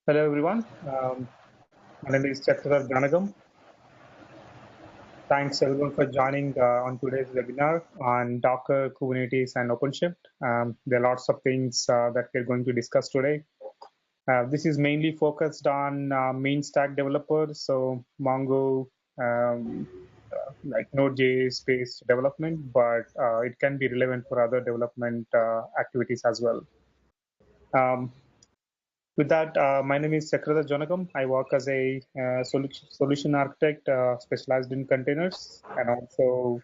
Hello everyone. My name is Chakra Janagam. Thanks everyone for joining on today's webinar on Docker, Kubernetes, and Openshift. There are lots of things that we're going to discuss today. This is mainly focused on main stack developers, so Mongo, like Node.js-based development, but it can be relevant for other development activities as well. With that, my name is Chakrata Jonagam. I work as a solution architect specialized in containers and also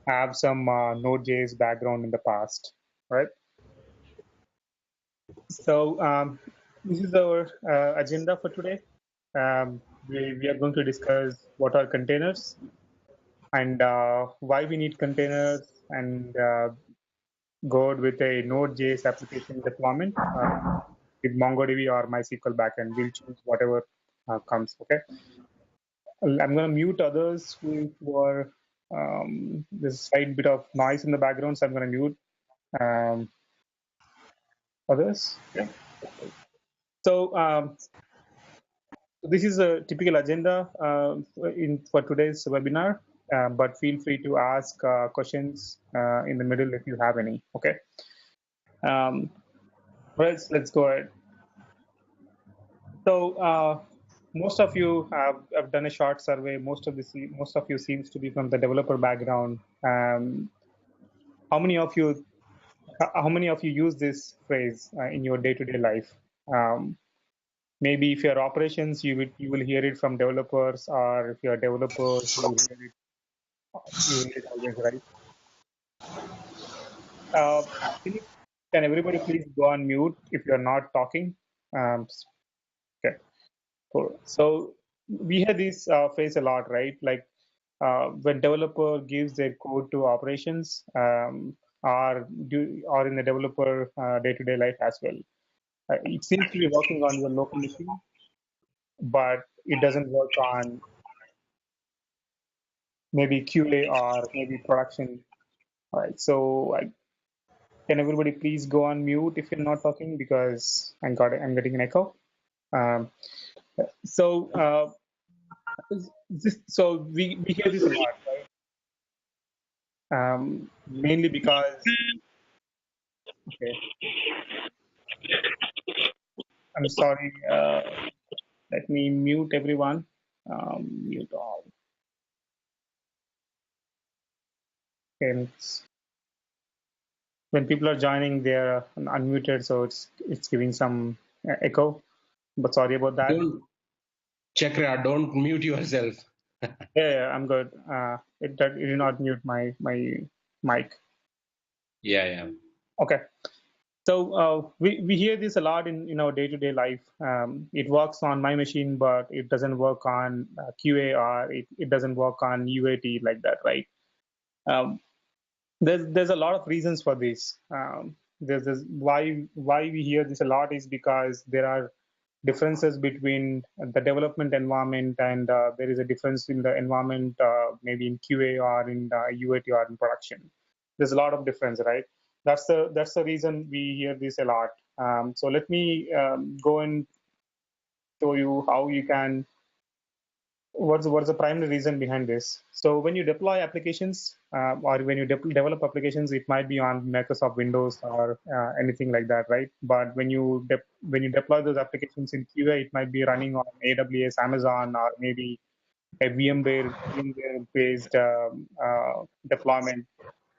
have some Node.js background in the past, right? So this is our agenda for today. We are going to discuss what are containers and why we need containers and go with a Node.js application deployment. With MongoDB or MySQL backend. We'll choose whatever comes. Okay. I'm going to mute others who are. There's a slight bit of noise in the background, so I'm going to mute others. Okay. So this is a typical agenda for today's webinar. But feel free to ask questions in the middle if you have any. Okay. Let's go ahead. So most of you have done a short survey. Most of you seems to be from the developer background. How many of you use this phrase in your day-to-day life? Maybe if you're operations, you will hear it from developers, or if you're developers, you hear it always, right? Can everybody please go on mute if you're not talking? Okay. Cool. So we hear this phrase a lot, right? Like when developer gives their code to operations, or in the developer day-to-day life as well. It seems to be working on your local machine, but it doesn't work on maybe QA or maybe production. All right. So can everybody please go on mute if you're not talking, because I'm getting an echo. Um, so we hear this a lot, right? Mainly because, okay, I'm sorry. Let me mute everyone. Mute all. Okay. When people are joining, they're unmuted, so it's giving some echo. But sorry about that. Don't mute yourself. Yeah, I'm good. It did not mute my mic. Yeah. Okay. So we hear this a lot in our day-to-day life. It works on my machine, but it doesn't work on QA, or it doesn't work on UAT like that, right? Um, there's a lot of reasons for this. There's this, why we hear this a lot is because there are differences between the development environment, and there is a difference in the environment, maybe in QA or in UAT or in production. There's a lot of difference, right? That's the reason we hear this a lot. So let me go and show you how you can. What's the primary reason behind this? So when you deploy applications, or when you develop applications, it might be on Microsoft Windows or anything like that, right? But when you deploy those applications in QA, it might be running on AWS, Amazon, or maybe a VMware based deployment,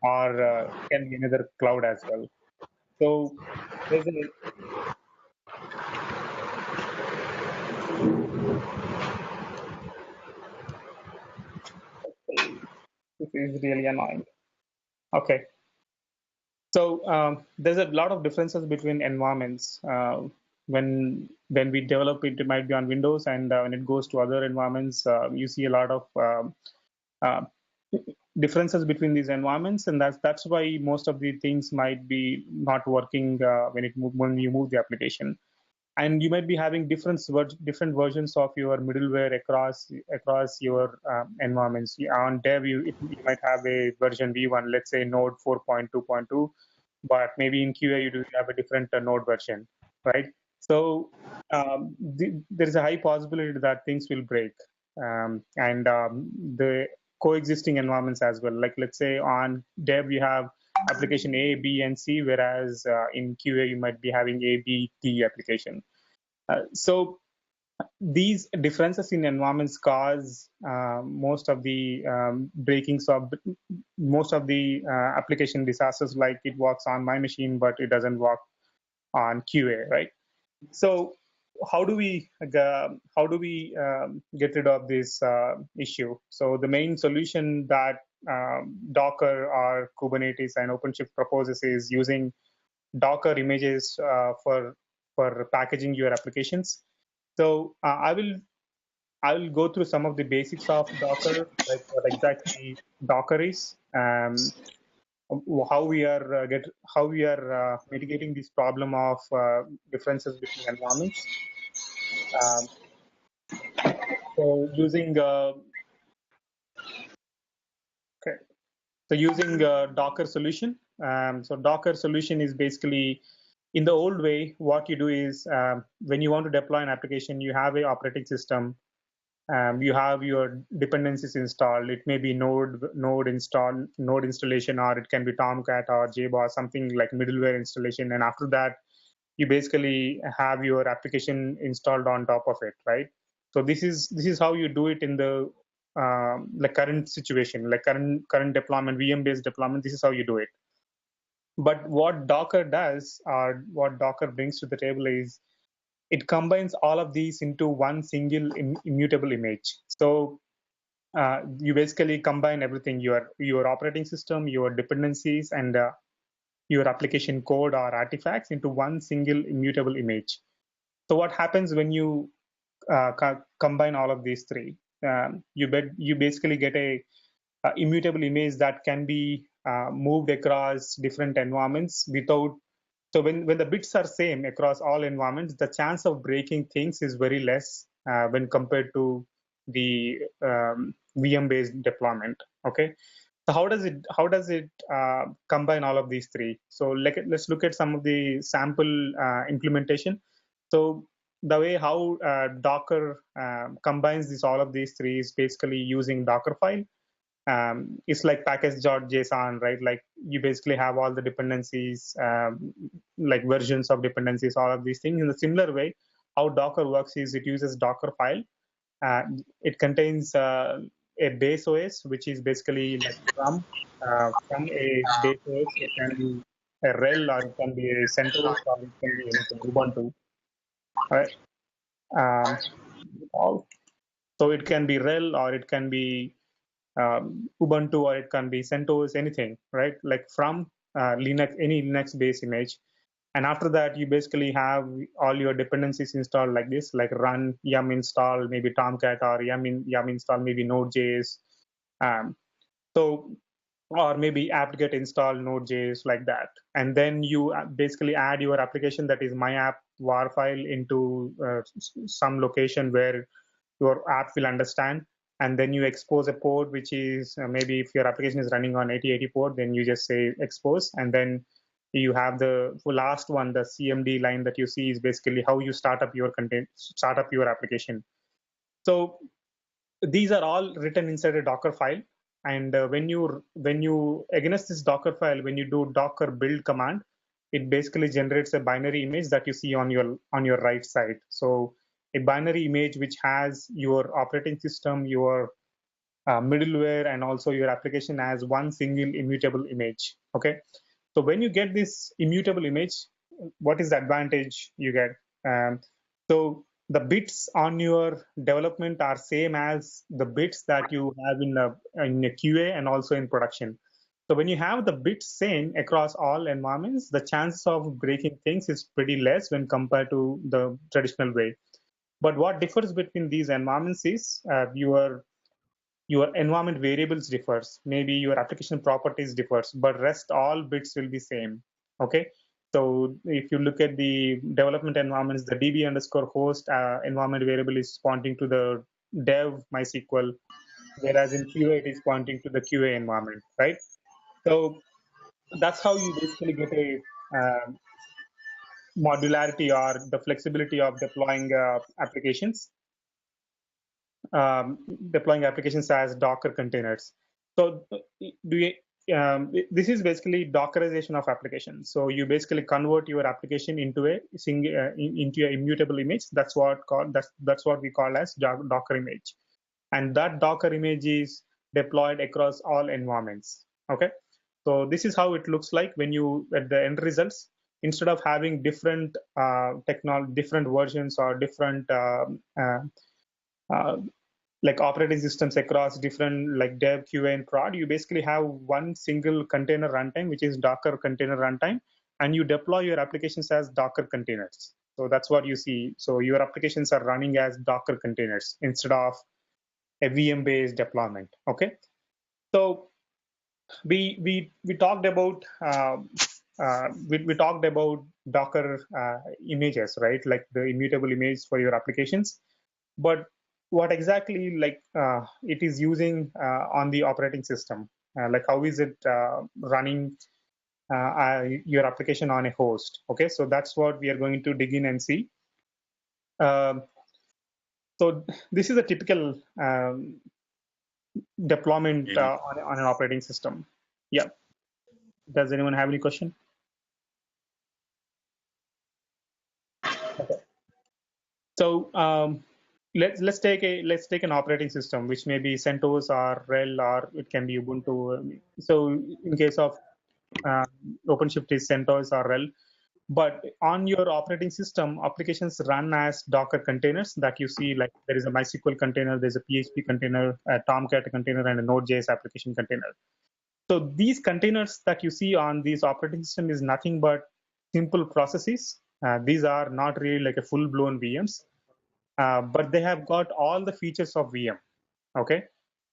or can be another cloud as well. So there's a this is really annoying. Okay. So there's a lot of differences between environments. When we develop it, it might be on Windows, and when it goes to other environments, you see a lot of uh, differences between these environments, and that's why most of the things might be not working when you move the application. And you might be having different versions of your middleware across your environments. On dev, you might have a version v1, let's say Node 4.2.2, but maybe in QA you do have a different Node version, right? So there is a high possibility that things will break, and the coexisting environments as well. Like let's say on dev you have application A, B, and C, whereas in QA you might be having A, B, D application. So these differences in environments cause most of the breakings of most of the application disasters. Like it works on my machine, but it doesn't work on QA, right? So how do we get rid of this issue? So the main solution that Docker or Kubernetes and OpenShift proposes is using Docker images for packaging your applications. So I will go through some of the basics of Docker, like what exactly Docker is, how we are mitigating this problem of differences between environments. Um, so using okay, so using Docker solution. So Docker solution is basically in the old way. What you do is when you want to deploy an application, you have a operating system. You have your dependencies installed. It may be node installation, or it can be Tomcat or JBoss, something like middleware installation. And after that, you basically have your application installed on top of it, right? So this is how you do it in the like current situation, like current deployment, VM based deployment. This is how you do it. But what Docker does, or what Docker brings to the table, is it combines all of these into one single immutable image. So you basically combine everything: your operating system, your dependencies, and your application code or artifacts into one single immutable image. So what happens when you combine all of these three? You basically get a immutable image that can be moved across different environments without. So when the bits are same across all environments, the chance of breaking things is very less when compared to the VM-based deployment. Okay, so how does it combine all of these three? So let's look at some of the sample implementation. So the way how Docker combines all of these three is basically using Dockerfile. It's like package.json, right? Like you basically have all the dependencies, like versions of dependencies, all of these things. In a similar way, how Docker works is it uses Dockerfile. It contains a base OS, which is basically like from a base OS. It can be a RHEL, or it can be a CentOS, or it can be anything, Ubuntu. Right? Um, so it can be RHEL, or it can be Ubuntu, or it can be CentOS, anything, right? Like from Linux, any Linux-based image. And after that, you basically have all your dependencies installed like this, like run, yum install, maybe Tomcat, or yum install, maybe Node.js. Um, so, or maybe apt-get install Node.js, like that. And then you basically add your application, that is my app var file, into some location where your app will understand. And then you expose a port, which is maybe if your application is running on 8080 port, then you just say expose. And then you have the last one, the CMD line that you see, is basically how you start up your application. So these are all written inside a Docker file. And when you against this Docker file, when you do Docker build command, it basically generates a binary image that you see on your right side. So a binary image which has your operating system, your middleware, and also your application as one single immutable image. Okay, so when you get this immutable image, what is the advantage you get? So the bits on your development are same as the bits that you have in a QA and also in production. So when you have the bits same across all environments, the chances of breaking things is pretty less when compared to the traditional way. But what differs between these environments is your environment variables differs, maybe your application properties differs, but rest all bits will be same. Okay, so if you look at the development environments, the db underscore host environment variable is pointing to the dev MySQL, whereas in QA it is pointing to the QA environment, right? So that's how you basically get a modularity or the flexibility of deploying applications, deploying applications as Docker containers. So this is basically Dockerization of applications. So you basically convert your application into into an immutable image. That's what we call as Docker image, and that Docker image is deployed across all environments. Okay, so this is how it looks like when you at the end results. Instead of having different different versions or different uh, like operating systems across different like dev, QA, and prod, you basically have one single container runtime, which is Docker container runtime, and you deploy your applications as Docker containers. So that's what you see. So your applications are running as Docker containers instead of a VM-based deployment. Okay. So we talked about we talked about Docker images, right? Like the immutable image for your applications. But what exactly like it is using on the operating system? Like how is it running your application on a host? Okay, so that's what we are going to dig in and see. So this is a typical deployment on an operating system. Yeah. Does anyone have any question? Okay. So let's take an operating system, which may be CentOS or RHEL, or it can be Ubuntu. So in case of Openshift is CentOS or RHEL. But on your operating system, applications run as Docker containers that you see. Like there is a MySQL container, there's a PHP container, a Tomcat container, and a Node.js application container. So these containers that you see on these operating system is nothing but simple processes. These are not really like a full-blown VMs, but they have got all the features of VM. Okay,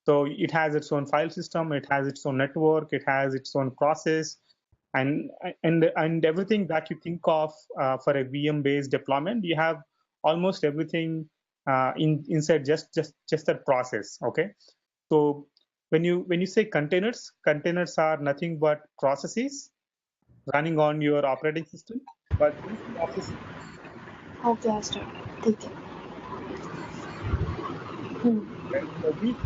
so it has its own file system, it has its own network, it has its own process, and everything that you think of for a VM-based deployment, you have almost everything inside just that process. Okay, so when you say containers, containers are nothing but processes running on your operating system, but these processes. Okay, I start. ठीक है. Okay, so these.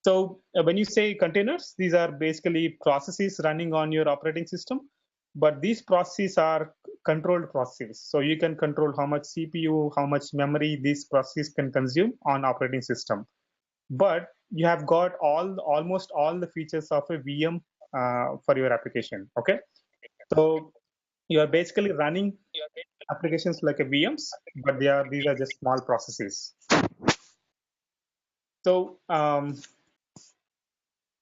So when you say containers, these are basically processes running on your operating system, but these processes are controlled processes. So you can control how much CPU, how much memory these processes can consume on operating system. But you have got almost all the features of a VM for your application. Okay, so you are basically running applications like a VMs, but these are just small processes. So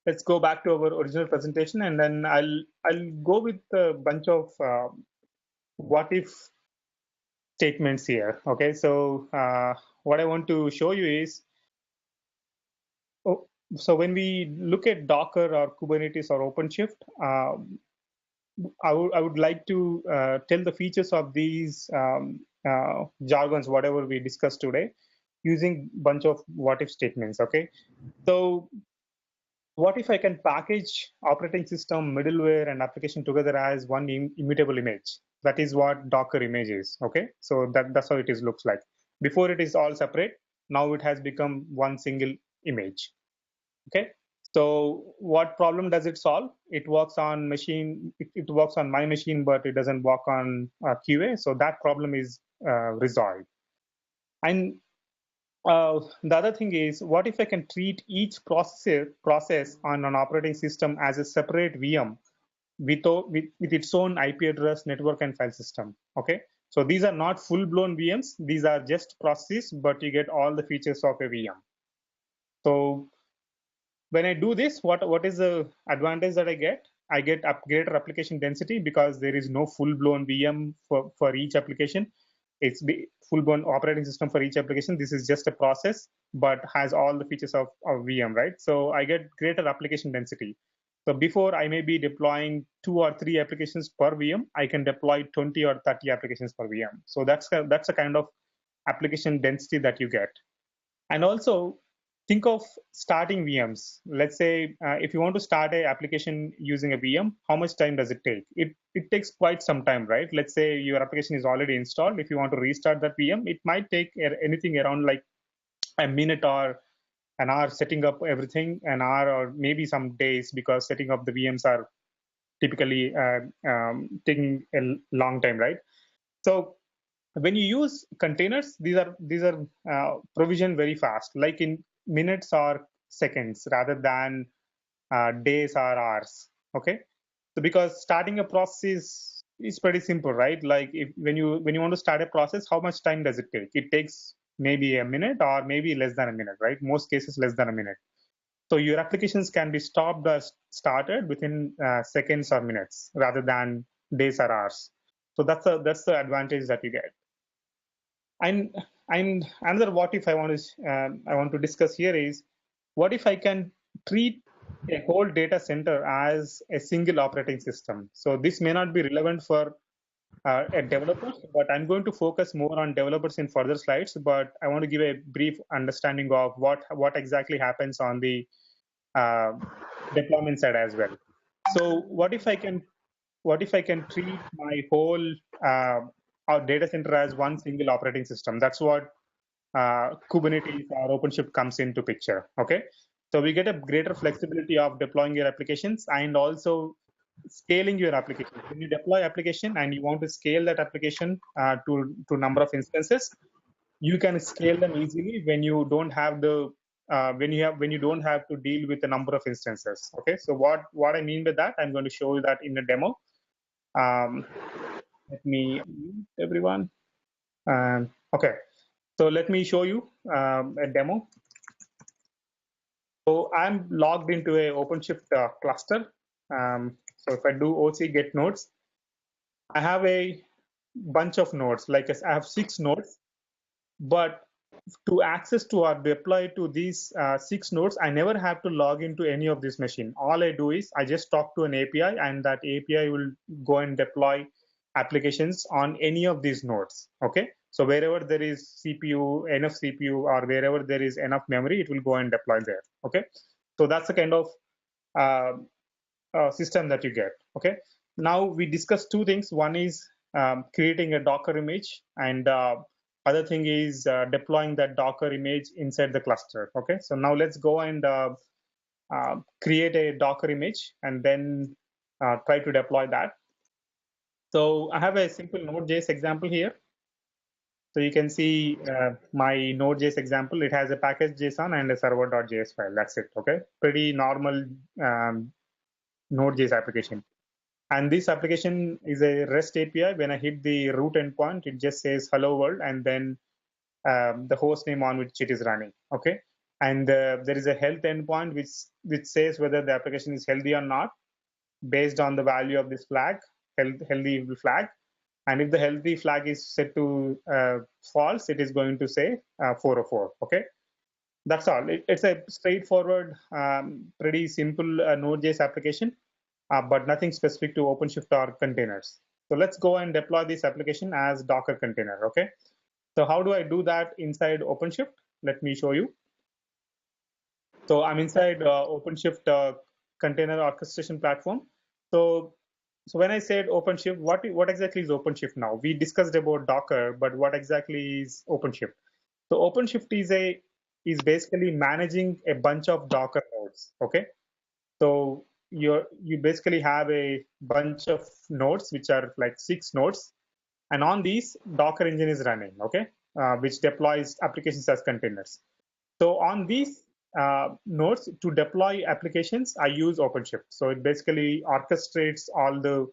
let's go back to our original presentation, and then I'll go with a bunch of what if statements here. Okay, so what I want to show you is, so when we look at Docker or Kubernetes or OpenShift, I would like to tell the features of these jargons, whatever we discussed today, using bunch of what if statements. Okay, so what if I can package operating system, middleware, and application together as one immutable image? That is what Docker image is. Okay, so that's how it is looks like. Before it is all separate. Now it has become one single image. Okay, so what problem does it solve? It works on machine. It works on my machine, but it doesn't work on QA. So that problem is resolved. And the other thing is, what if I can treat each process on an operating system as a separate VM with its own IP address, network, and file system? Okay, so these are not full-blown VMs. These are just processes, but you get all the features of a VM. So when I do this, what is the advantage that I get? I get greater application density because there is no full-blown VM for each application. It's the full-blown operating system for each application. This is just a process, but has all the features of VM, right? So I get greater application density. So before I may be deploying 2 or 3 applications per VM, I can deploy 20 or 30 applications per VM. So that's a kind of application density that you get. And also, think of starting VMs. Let's say if you want to start a application using a VM, how much time does it take? It takes quite some time, right? Let's say your application is already installed. If you want to restart that VM, it might take anything around like a minute or an hour setting up everything, an hour or maybe some days, because setting up the VMs are typically taking a long time, right? So when you use containers, these are provisioned very fast, like in minutes or seconds rather than days or hours. Okay, so because starting a process is pretty simple, right? Like if when you want to start a process, how much time does it take? It takes maybe a minute or maybe less than a minute, right? Most cases less than a minute. So your applications can be stopped or started within seconds or minutes rather than days or hours. So that's the advantage that you get. And another what if I want to discuss here is, what if I can treat a whole data center as a single operating system? So this may not be relevant for a developers, but I'm going to focus more on developers in further slides. But I want to give a brief understanding of what exactly happens on the uh, deployment side as well. So what if I can treat my whole uh, our data center as one single operating system? That's what Kubernetes or OpenShift comes into picture. Okay, so we get a greater flexibility of deploying your applications and also scaling your application. When you deploy application and you want to scale that application to number of instances, you can scale them easily when you don't have the when you don't have to deal with a number of instances. Okay, so what I mean by that, I'm going to show you that in a demo. Let me mute everyone. Okay, so let me show you a demo. So I'm logged into a OpenShift cluster. So if I do OC get nodes, I have a bunch of nodes. Like I have 6 nodes, but to access to or deploy to these 6 nodes, I never have to log into any of this machine. All I do is I just talk to an API, and that API will go and deploy applications on any of these nodes. Okay, so wherever there is enough CPU, or wherever there is enough memory, it will go and deploy there. Okay, so that's the kind of uh, system that you get. Okay, now we discussed 2 things. One is creating a Docker image, and other thing is deploying that Docker image inside the cluster. Okay, so now let's go and create a Docker image and then try to deploy that. So I have a simple Node.js example here. So you can see my Node.js example. It has a package.json and a server.js file. That's it. Okay, pretty normal Node.js application. And this application is a REST API. When I hit the root endpoint, it just says hello world and then the host name on which it is running. Okay, and there is a health endpoint which says whether the application is healthy or not based on the value of this flag, healthy flag. And if the healthy flag is set to false, it is going to say 404. Okay, that's all. It's a straightforward, pretty simple Node.js application, but nothing specific to OpenShift or containers. So let's go and deploy this application as Docker container. Okay, so how do I do that inside OpenShift? Let me show you. So I'm inside OpenShift container orchestration platform. So when I said OpenShift, what exactly is OpenShift now? We discussed about Docker, but what exactly is OpenShift? So OpenShift is basically managing a bunch of Docker nodes. Okay, so you basically have a bunch of nodes, which are like 6 nodes, and on these Docker engine is running. Okay, which deploys applications as containers. So on these nodes to deploy applications, I use OpenShift. So it basically orchestrates all the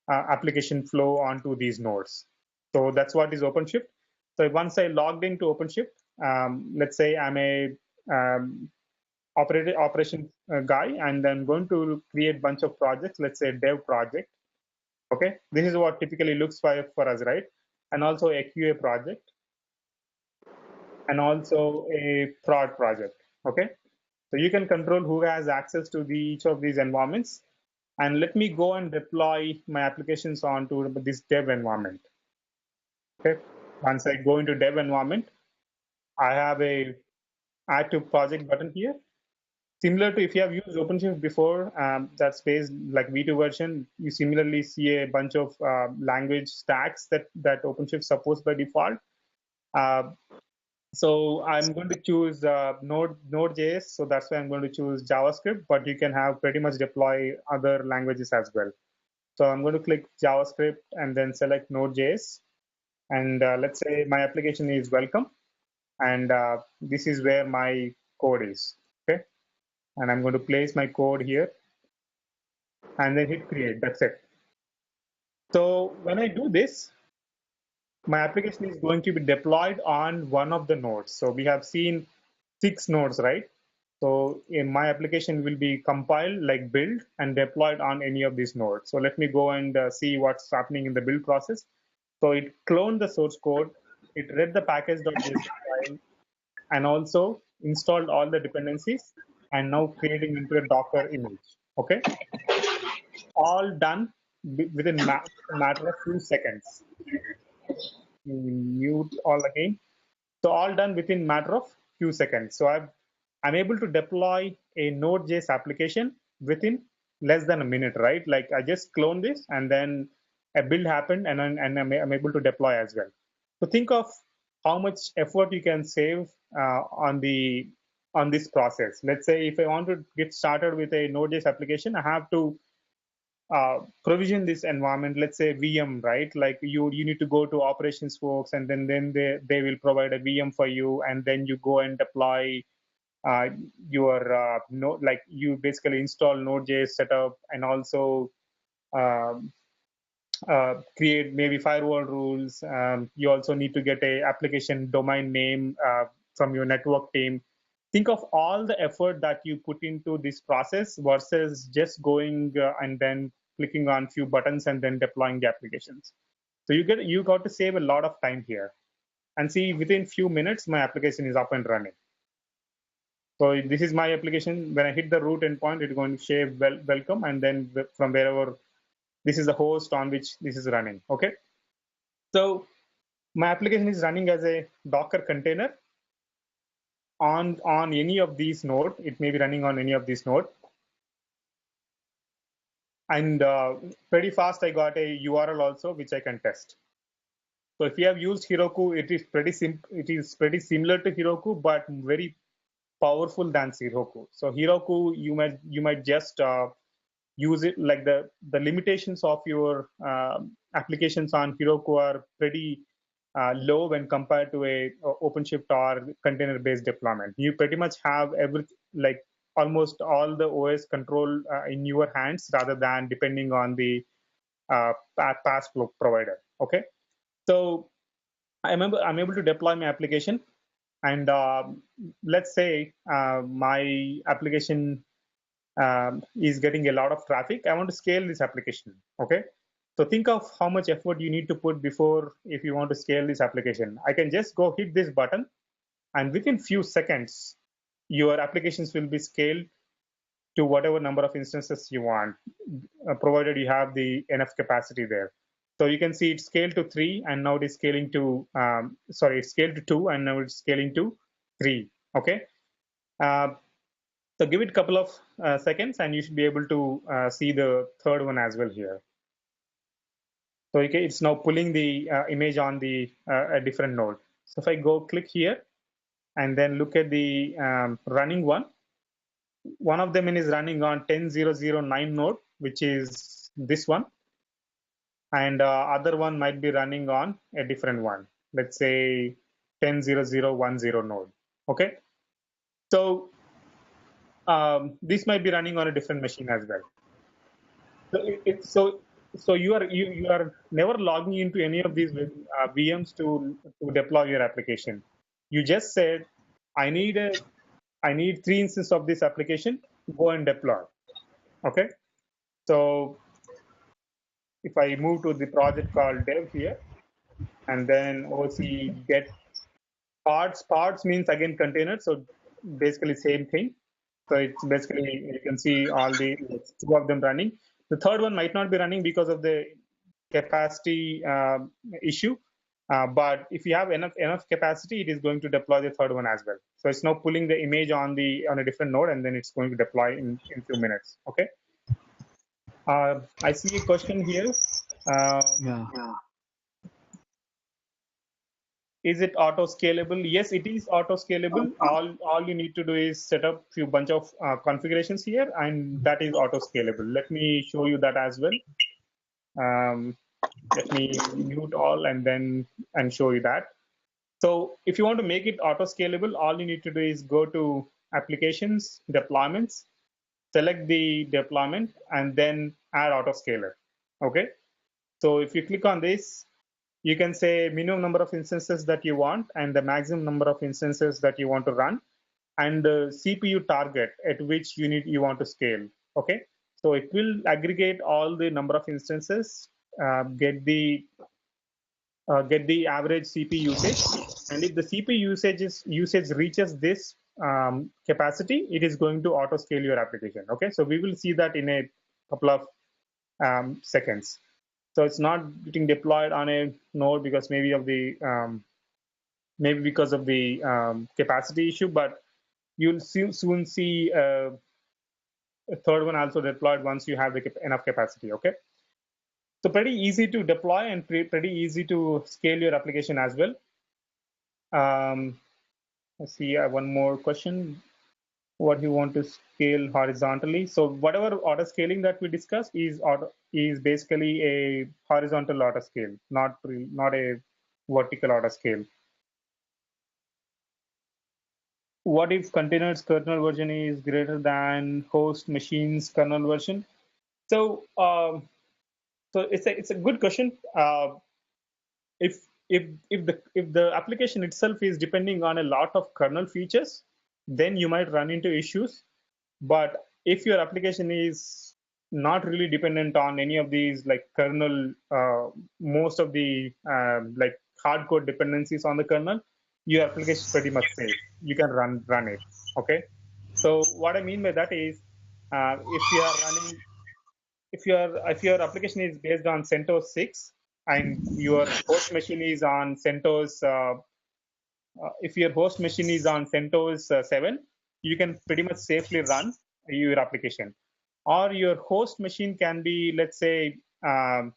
application flow onto these nodes. So that's what is OpenShift. So once I logged into OpenShift, let's say I'm a operation guy, and I'm going to create a bunch of projects. Let's say dev project. Okay, this is what typically looks for us, right? And also a QA project, and also a prod project. Okay, so you can control who has access to each of these environments. And let me go and deploy my applications onto this dev environment. Okay, once I go into dev environment, I have a add to project button here. Similar to if you have used OpenShift before, that's based like V2 version, you similarly see a bunch of language stacks that OpenShift supports by default. So I'm going to choose Node.js, so that's why I'm going to choose JavaScript, but you can have pretty much deploy other languages as well. So I'm going to click JavaScript and then select Node.js. And let's say my application is welcome. And this is where my code is, okay? And I'm going to place my code here and then hit create, that's it. So when I do this, my application is going to be deployed on one of the nodes. So we have seen 6 nodes, right? So in my application will be compiled, like build and deployed on any of these nodes. So let me go and see what's happening in the build process. So it cloned the source code, it read the package.json file, and also installed all the dependencies, and now creating into a Docker image. Okay, all done within a matter of few seconds. Mute all again. So all done within matter of few seconds. So I'm able to deploy a Node.js application within less than a minute, right? Like I just clone this and then a build happened and I'm able to deploy as well. So think of how much effort you can save on this process. Let's say if I want to get started with a Node.js application, I have to provision this environment, let's say VM, right? Like you need to go to operations folks, and then they will provide a VM for you, and then you go and deploy your node, like you basically install Node.js setup, and also um, create maybe firewall rules. You also need to get a application domain name from your network team. Think of all the effort that you put into this process versus just going and then clicking on few buttons and then deploying the applications. So you got to save a lot of time here. And see, within few minutes, my application is up and running. So this is my application. When I hit the root endpoint, it's going to say welcome, and then from wherever, this is the host on which this is running. Okay. So my application is running as a Docker container on any of these nodes. It may be running on any of these nodes. And pretty fast, I got a URL also, which I can test. So if you have used Heroku, it is pretty similar to Heroku, but very powerful than Heroku. So Heroku, you might just use it, like the limitations of your applications on Heroku are pretty low when compared to a OpenShift or container-based deployment. You pretty much have like almost all the OS control in your hands, rather than depending on the pass flow provider. Okay, so I'm able to deploy my application, and let's say my application is getting a lot of traffic. I want to scale this application. Okay, so think of how much effort you need to put before, if you want to scale this application. I can just go hit this button, and within few seconds, your applications will be scaled to whatever number of instances you want, provided you have the enough capacity there. So you can see it's scaled to 3, and now it is scaling to, it's scaled to 2, and now it's scaling to 3. Okay. So give it a couple of seconds, and you should be able to see the third one as well here. So okay, it's now pulling the image on the a different node. So if I go click here and then look at the running one of them is running on 10.0.0.9 node, which is this one, and other one might be running on a different one. Let's say 10.0.0.10 node. Okay, so this might be running on a different machine as well. So you are never logging into any of these VMs to deploy your application. You just said, I need 3 instances of this application. Go and deploy. Okay. So if I move to the project called dev here, and then OC get pods means again container. So basically same thing. So it's basically, you can see all the 2 of them running. The third one might not be running because of the capacity issue. But if you have enough capacity, it is going to deploy the third one as well. So it's now pulling the image on a different node, and then it's going to deploy in few minutes. Okay. I see a question here. Yeah. Is it auto scalable? Yes, it is auto scalable. All you need to do is set up few bunch of configurations here, and that is auto scalable. Let me show you that as well. Let me mute all and show you that. So if you want to make it auto scalable, all you need to do is go to applications, deployments, select the deployment, and then add autoscaler. Okay. So if you click on this, you can say minimum number of instances that you want and the maximum number of instances that you want to run, and the CPU target at which you want to scale. Okay. So it will aggregate all the number of instances, get the average CPU usage, and if the CPU usage reaches this capacity, it is going to auto scale your application. Okay, so we will see that in a couple of seconds. So it's not getting deployed on a node because maybe because of the capacity issue, but you'll soon see a third one also deployed once you have enough capacity. Okay. So pretty easy to deploy and pretty easy to scale your application as well. Let's see, one more question. What you want to scale horizontally? So whatever auto scaling that we discussed is basically a horizontal auto scale, not a vertical auto scale. What if containers kernel version is greater than host machine's kernel version? So it's a good question. If the application itself is depending on a lot of kernel features, then you might run into issues. But if your application is not really dependent on any of these like kernel, most of the like hardcore dependencies on the kernel, your application is pretty much safe. You can run it. Okay. So what I mean by that is, if you are running, if your application is based on CentOS 6 and your host machine is on CentOS if your host machine is on CentOS 7, you can pretty much safely run your application. Or your host machine can be, let's say, a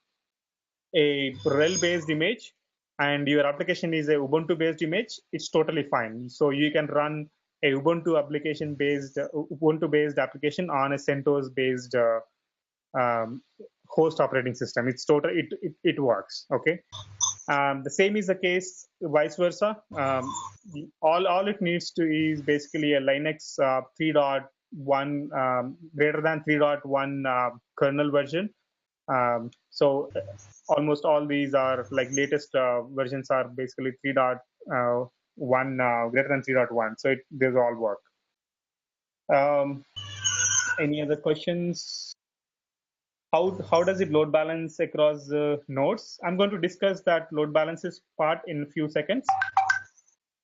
RHEL-based image, and your application is a Ubuntu-based image. It's totally fine. So you can run a Ubuntu-based application on a CentOS-based host operating system. It works. Okay. The same is the case vice versa. All it needs to is basically a Linux 3.1 greater than 3.1 kernel version. So almost all these are like latest versions are basically 3.1 greater than 3.1. So these all work. Any other questions? How does it load balance across nodes? I'm going to discuss that load balances part in a few seconds.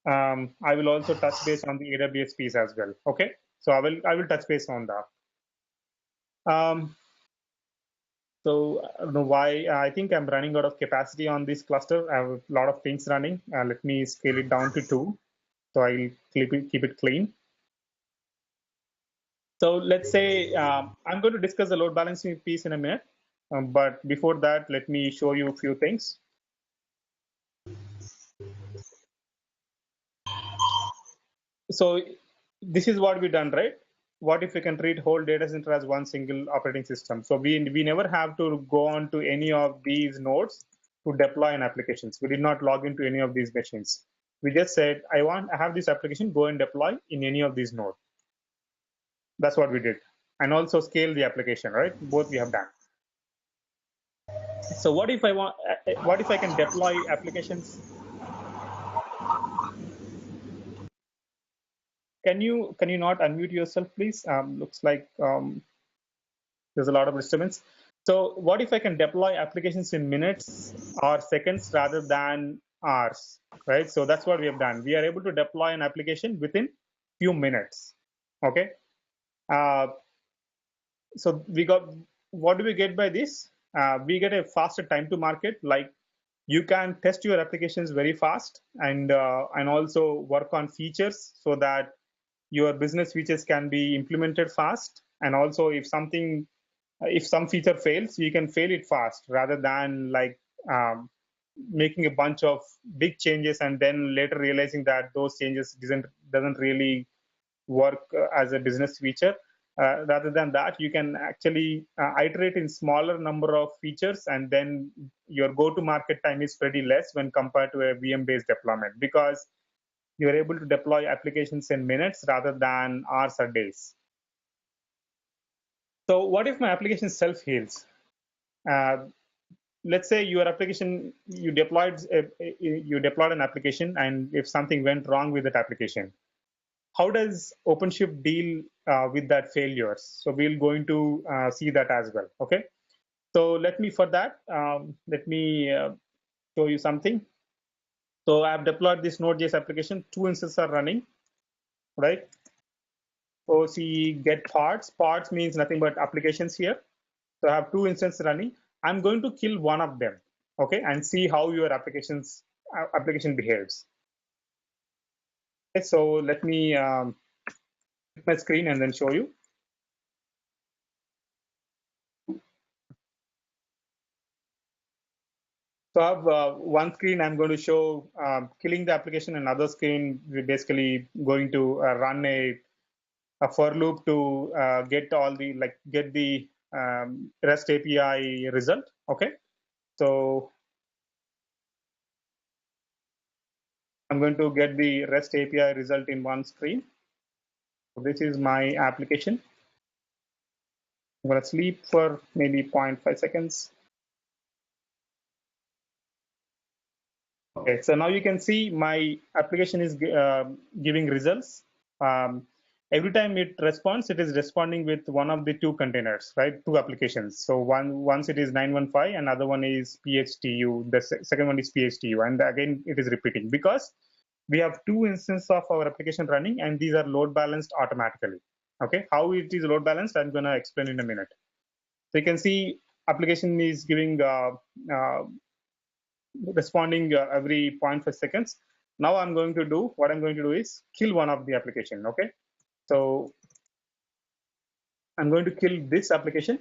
I will also touch base on the AWS piece as well. Okay, so I will touch base on that. So I don't know why. I think I'm running out of capacity on this cluster. I have a lot of things running. Let me scale it down to 2. So I'll keep it clean. So let's say I'm going to discuss the load balancing piece in a minute. But before that, let me show you a few things. So this is what we've done, right? What if we can treat whole data center as one single operating system? So we never have to go on to any of these nodes to deploy an applications. We did not log into any of these machines. We just said, I have this application, go and deploy in any of these nodes. That's what we did. And also scale the application, right? Both we have done. So what if I can deploy applications? Can you not unmute yourself, please? Looks like there's a lot of disturbance. So what if I can deploy applications in minutes or seconds rather than hours, right? So that's what we have done. We are able to deploy an application within few minutes. Okay. So what do we get by this? We get a faster time to market. Like You can test your applications very fast and also work on features so that your business features can be implemented fast. And also, if some feature fails, you can fail it fast rather than like making a bunch of big changes and then later realizing that those changes doesn't really work as a business feature. Rather than that, you can actually iterate in smaller number of features, and then your go-to-market time is pretty less when compared to a VM-based deployment, because you're able to deploy applications in minutes rather than hours or days. So what if my application self-heals? Let's say your application, you deployed an application, and if something went wrong with that application, how does OpenShift deal with that failures? So we're going to see that as well. Okay. So let me show you something. So I've deployed this Node.js application. 2 instances are running, right? So see get parts. Parts means nothing but applications here. So I have 2 instances running. I'm going to kill one of them, okay, and see how your application behaves. Okay, so let me click my screen and then show you. So I have one screen I'm going to show killing the application, and another screen we're basically going to run a for loop to get the REST API result. Okay, so I'm going to get the REST API result in one screen. So this is my application. I'm going to sleep for maybe 0.5 seconds. Okay, so now you can see my application is giving results. Every time it responds, it is responding with one of the 2 containers, right? 2 applications. So once it is 915, another one is PHTU. The second one is PHTU, and again it is repeating because we have 2 instances of our application running, and these are load balanced automatically. Okay, how it is load balanced, I'm going to explain in a minute. So you can see application is giving responding every 0.5 seconds. Now what I'm going to do is kill one of the application. Okay, so I'm going to kill this application.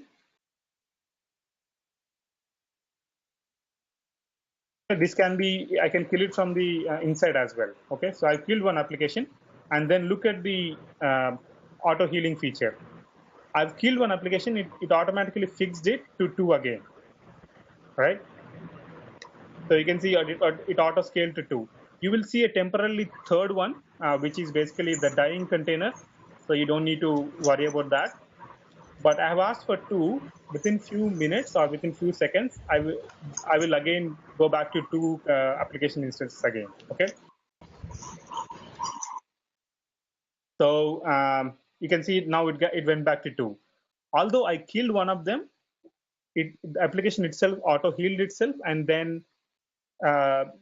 This can be, I can kill it from the inside as well. Okay, so I killed one application, and then look at the auto healing feature. I've killed one application, it automatically fixed it to 2 again, right? So you can see it auto scaled to 2. You will see a temporarily third one, which is basically the dying container. So you don't need to worry about that. But I have asked for 2. Within few minutes or within few seconds, I will again go back to 2 application instances again. Okay. So you can see now it went back to 2. Although I killed one of them, the application itself auto healed itself, and then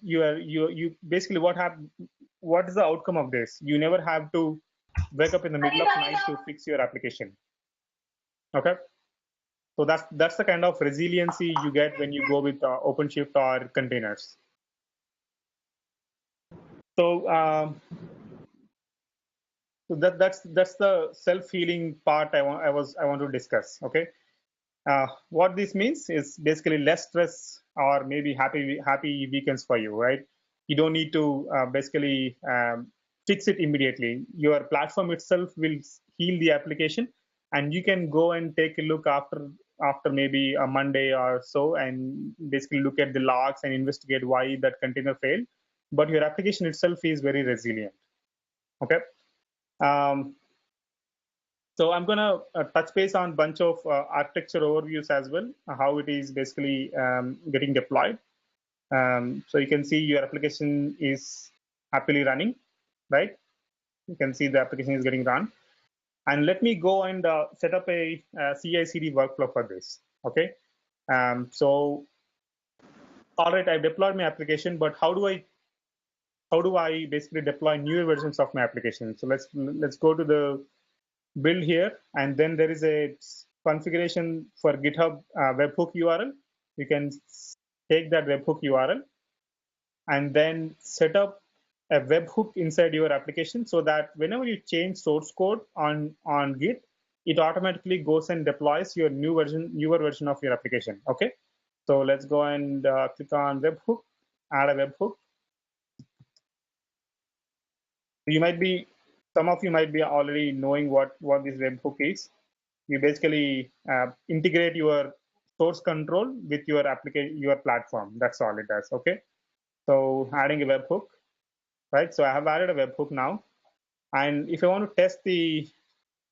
you basically what is the outcome of this? You never have to wake up in the middle of night to fix your application. Okay, so that's the kind of resiliency you get when you go with OpenShift or containers. So that's the self-healing part I want to discuss. Okay, what this means is basically less stress or maybe happy weekends for you, right? You don't need to basically fix it immediately. Your platform itself will heal the application, and you can go and take a look after maybe a Monday or so, and basically look at the logs and investigate why that container failed. But your application itself is very resilient. Okay. Um, so I'm going to touch base on a bunch of architecture overviews as well, how it is basically getting deployed. So you can see your application is happily running, right? You can see the application is getting run. And let me go and set up a CI/CD workflow for this. Okay. So, all right, I've deployed my application, but how do I basically deploy newer versions of my application? So let's go to the build here, and then there is a configuration for GitHub webhook URL. You can take that webhook URL and then set up a webhook inside your application so that whenever you change source code on Git, it automatically goes and deploys your newer version of your application. Okay, so let's go and click on webhook, add a webhook. You might be, some of you might be already knowing what this webhook is. You basically integrate your source control with your application, your platform. That's all it does. Okay, so adding a webhook, right? So I have added a webhook now, and if I want to test the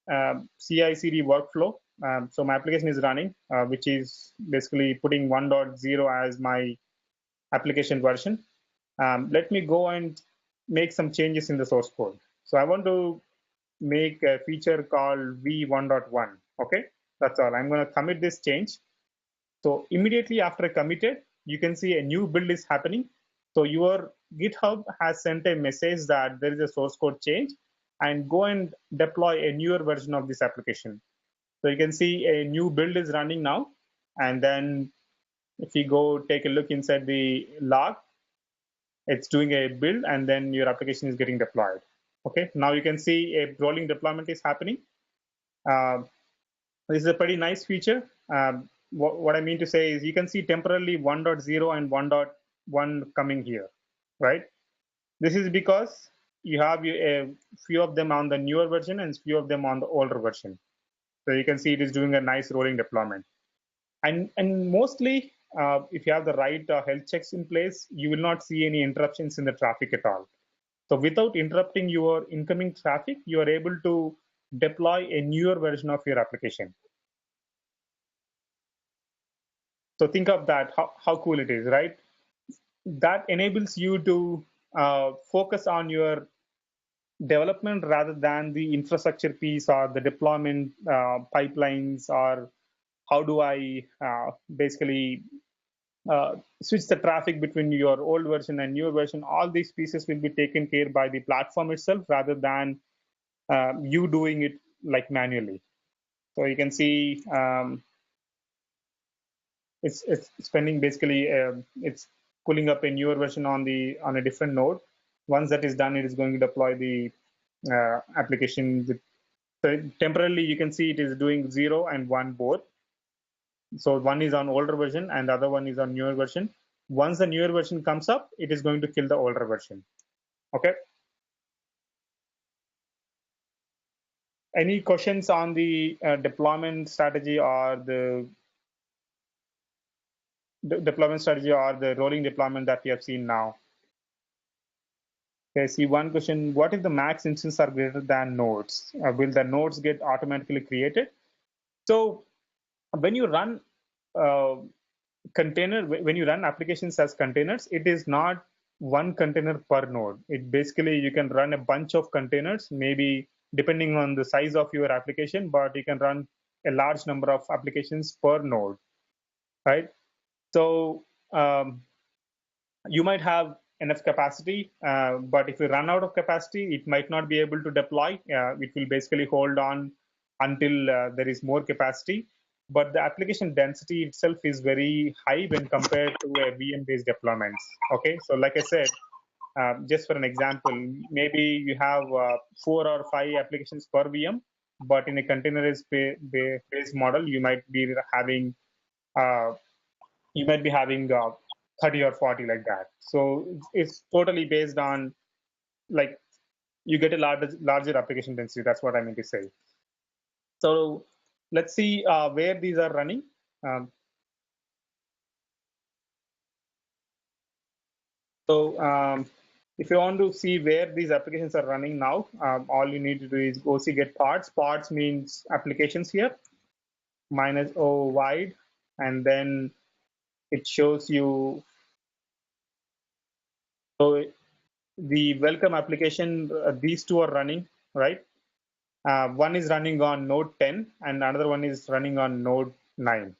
CI/CD workflow, so my application is running, which is basically putting 1.0 as my application version. Let me go and make some changes in the source code. So I want to make a feature called v1.1. Okay, that's all. I'm going to commit this change. So immediately after I committed, you can see a new build is happening. So your GitHub has sent a message that there is a source code change, and go and deploy a newer version of this application. So you can see a new build is running now. And then if you go take a look inside the log, it's doing a build and then your application is getting deployed. Okay, now you can see a rolling deployment is happening. This is a pretty nice feature. What I mean to say is you can see temporarily 1.0 and 1.1 coming here, right? This is because you have a few of them on the newer version and few of them on the older version. So you can see it is doing a nice rolling deployment. And mostly, if you have the right health checks in place, you will not see any interruptions in the traffic at all. So without interrupting your incoming traffic, you are able to deploy a newer version of your application. So think of that, how cool it is, right? That enables you to focus on your development rather than the infrastructure piece or the deployment pipelines, or how do I basically switch the traffic between your old version and newer version. All these pieces will be taken care by the platform itself rather than you doing it like manually. So you can see it's spending basically it's pulling up a newer version on a different node. Once that is done, it is going to deploy the application. So temporarily, you can see it is doing 0 and 1 both. So one is on older version and the other one is on newer version. Once the newer version comes up, it is going to kill the older version. Okay. Any questions on the deployment strategy or the deployment strategy or the rolling deployment that we have seen now? Okay, see one question, what if the max instances are greater than nodes? Will the nodes get automatically created? So when you run when you run applications as containers, it is not one container per node. It basically, you can run a bunch of containers, maybe depending on the size of your application, but you can run a large number of applications per node, right? So you might have enough capacity, but if you run out of capacity, it might not be able to deploy. It will basically hold on until there is more capacity. But the application density itself is very high when compared to a VM-based deployments. Okay, so like I said, just for an example, maybe you have 4 or 5 applications per VM, but in a containerized-based model, uh, you might be having 30 or 40 like that. So it's totally based on, like, you get a larger application density. That's what I mean to say. So let's see where these are running. Um, so if you want to see where these applications are running now, all you need to do is go see get pods. Pods means applications here, -o wide, and then it shows you. So the welcome application, these two are running, right? One is running on node 10 and another one is running on node 9.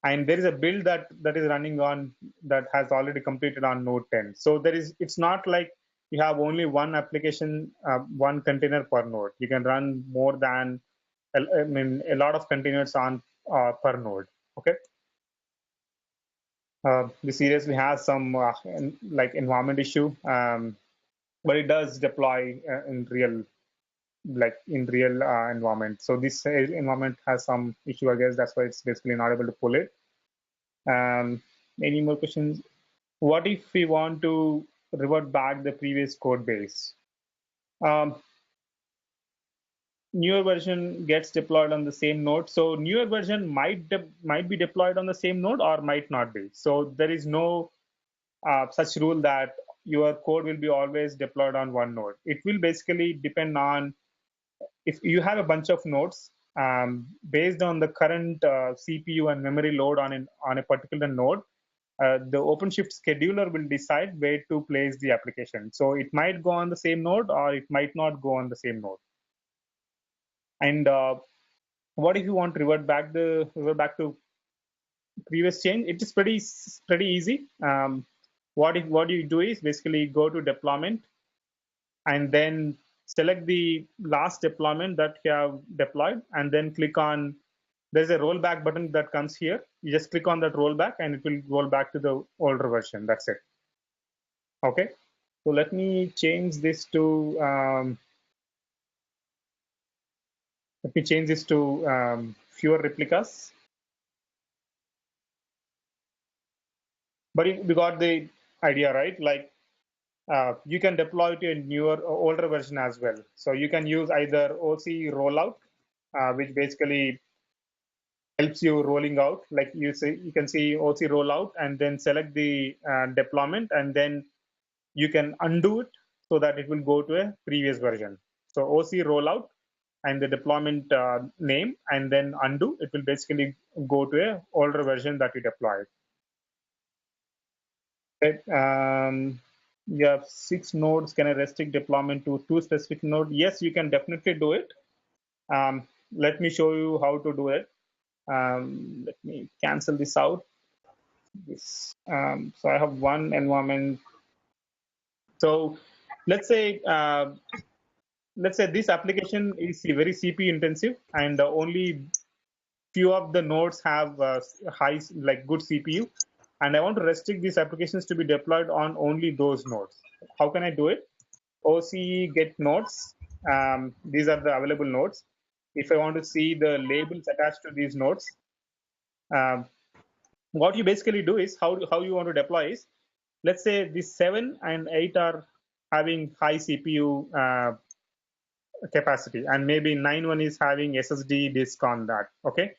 And there is a build that is running on that has already completed on node 10. So it's not like you have only one application, one container per node. You can run more than, I mean, a lot of containers on per node. Okay. This seriously has some like environment issue, but it does deploy in real, like in real environment. So this environment has some issue, I guess. That's why it's basically not able to pull it. Any more questions? What if we want to revert back the previous code base? Newer version gets deployed on the same node. So newer version might be deployed on the same node or might not be. So there is no such rule that your code will be always deployed on one node. It will basically depend on if you have a bunch of nodes based on the current CPU and memory load on a particular node. The Openshift scheduler will decide where to place the application. So it might go on the same node or it might not go on the same node. And what if you want to revert back to previous change? It is pretty easy. What you do is basically go to deployment and then select the last deployment that you have deployed, and then click on, there's a rollback button that comes here. You just click on that rollback and it will roll back to the older version. That's it. Okay. So let me change this to fewer replicas. But we got the idea, right? Like you can deploy to a newer, older version as well. So you can use either OC rollout, which basically helps you rolling out. Like you can see OC rollout and then select the deployment, and then you can undo it so that it will go to a previous version. So OC rollout and the deployment name, and then undo, it will basically go to a older version that you deployed. Okay. You have 6 nodes. Can I restrict deployment to 2 specific nodes? Yes, you can definitely do it. Let me show you how to do it. Let me cancel this out. So I have one environment. So let's say this application is very CPU intensive, and only few of the nodes have good CPU, and I want to restrict these applications to be deployed on only those nodes. How can I do it? OC get nodes. These are the available nodes. If I want to see the labels attached to these nodes, um, what you basically do is how you want to deploy is, let's say these 7 and 8 are having high CPU capacity, and maybe 9.1 is having SSD disk on that. Okay,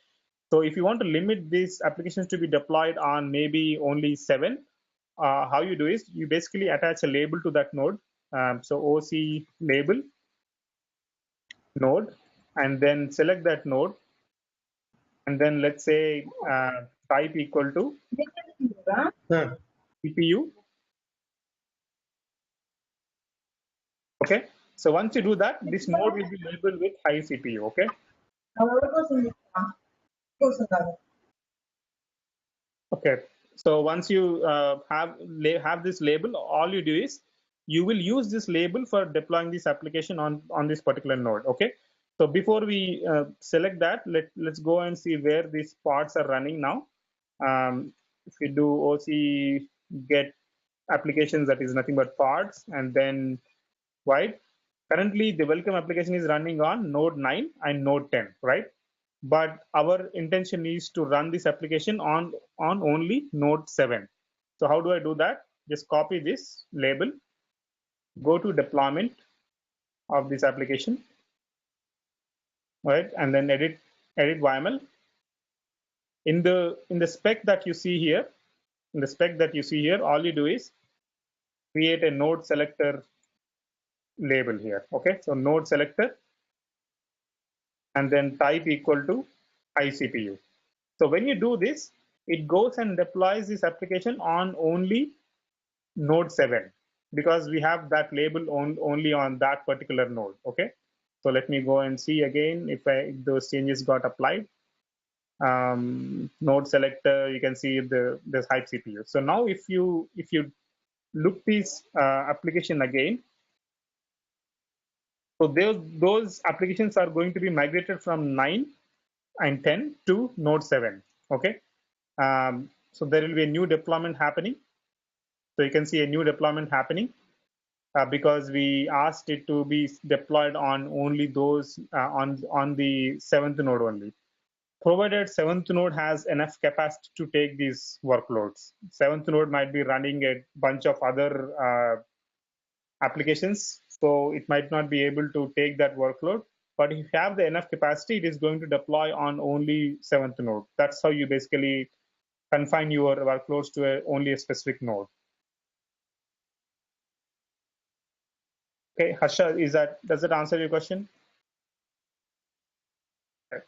so if you want to limit these applications to be deployed on maybe only 7, how you do is you basically attach a label to that node. So OC label node, and then select that node, and then let's say type equal to CPU. Okay, so once you do that, this node will be labeled with high CPU. Okay. Okay. So once you have this label, all you do is you will use this label for deploying this application on this particular node. Okay. So before we select that, let's go and see where these pods are running now. If we do OC get applications, that is nothing but pods, and then wide. Currently, the welcome application is running on node 9 and node 10, right? But our intention is to run this application on only node 7. So how do I do that? Just copy this label, go to deployment of this application, right? And then edit YML. In the spec that you see here, all you do is create a node selector label here. Okay, so node selector, and then type equal to high CPU. So when you do this, it goes and deploys this application on only node 7, because we have that label only on that particular node. Okay, so let me go and see again if those changes got applied. Node selector, you can see there's high CPU. So now if you look this application again, so those applications are going to be migrated from 9 and 10 to node 7. Okay. So there will be a new deployment happening. So you can see a new deployment happening because we asked it to be deployed on only those on the seventh node only. Provided seventh node has enough capacity to take these workloads. Seventh node might be running a bunch of other applications, so it might not be able to take that workload. But if you have the enough capacity, it is going to deploy on only seventh node. That's how you basically confine your workloads to only a specific node. Okay, Harsha, does that answer your question? Okay.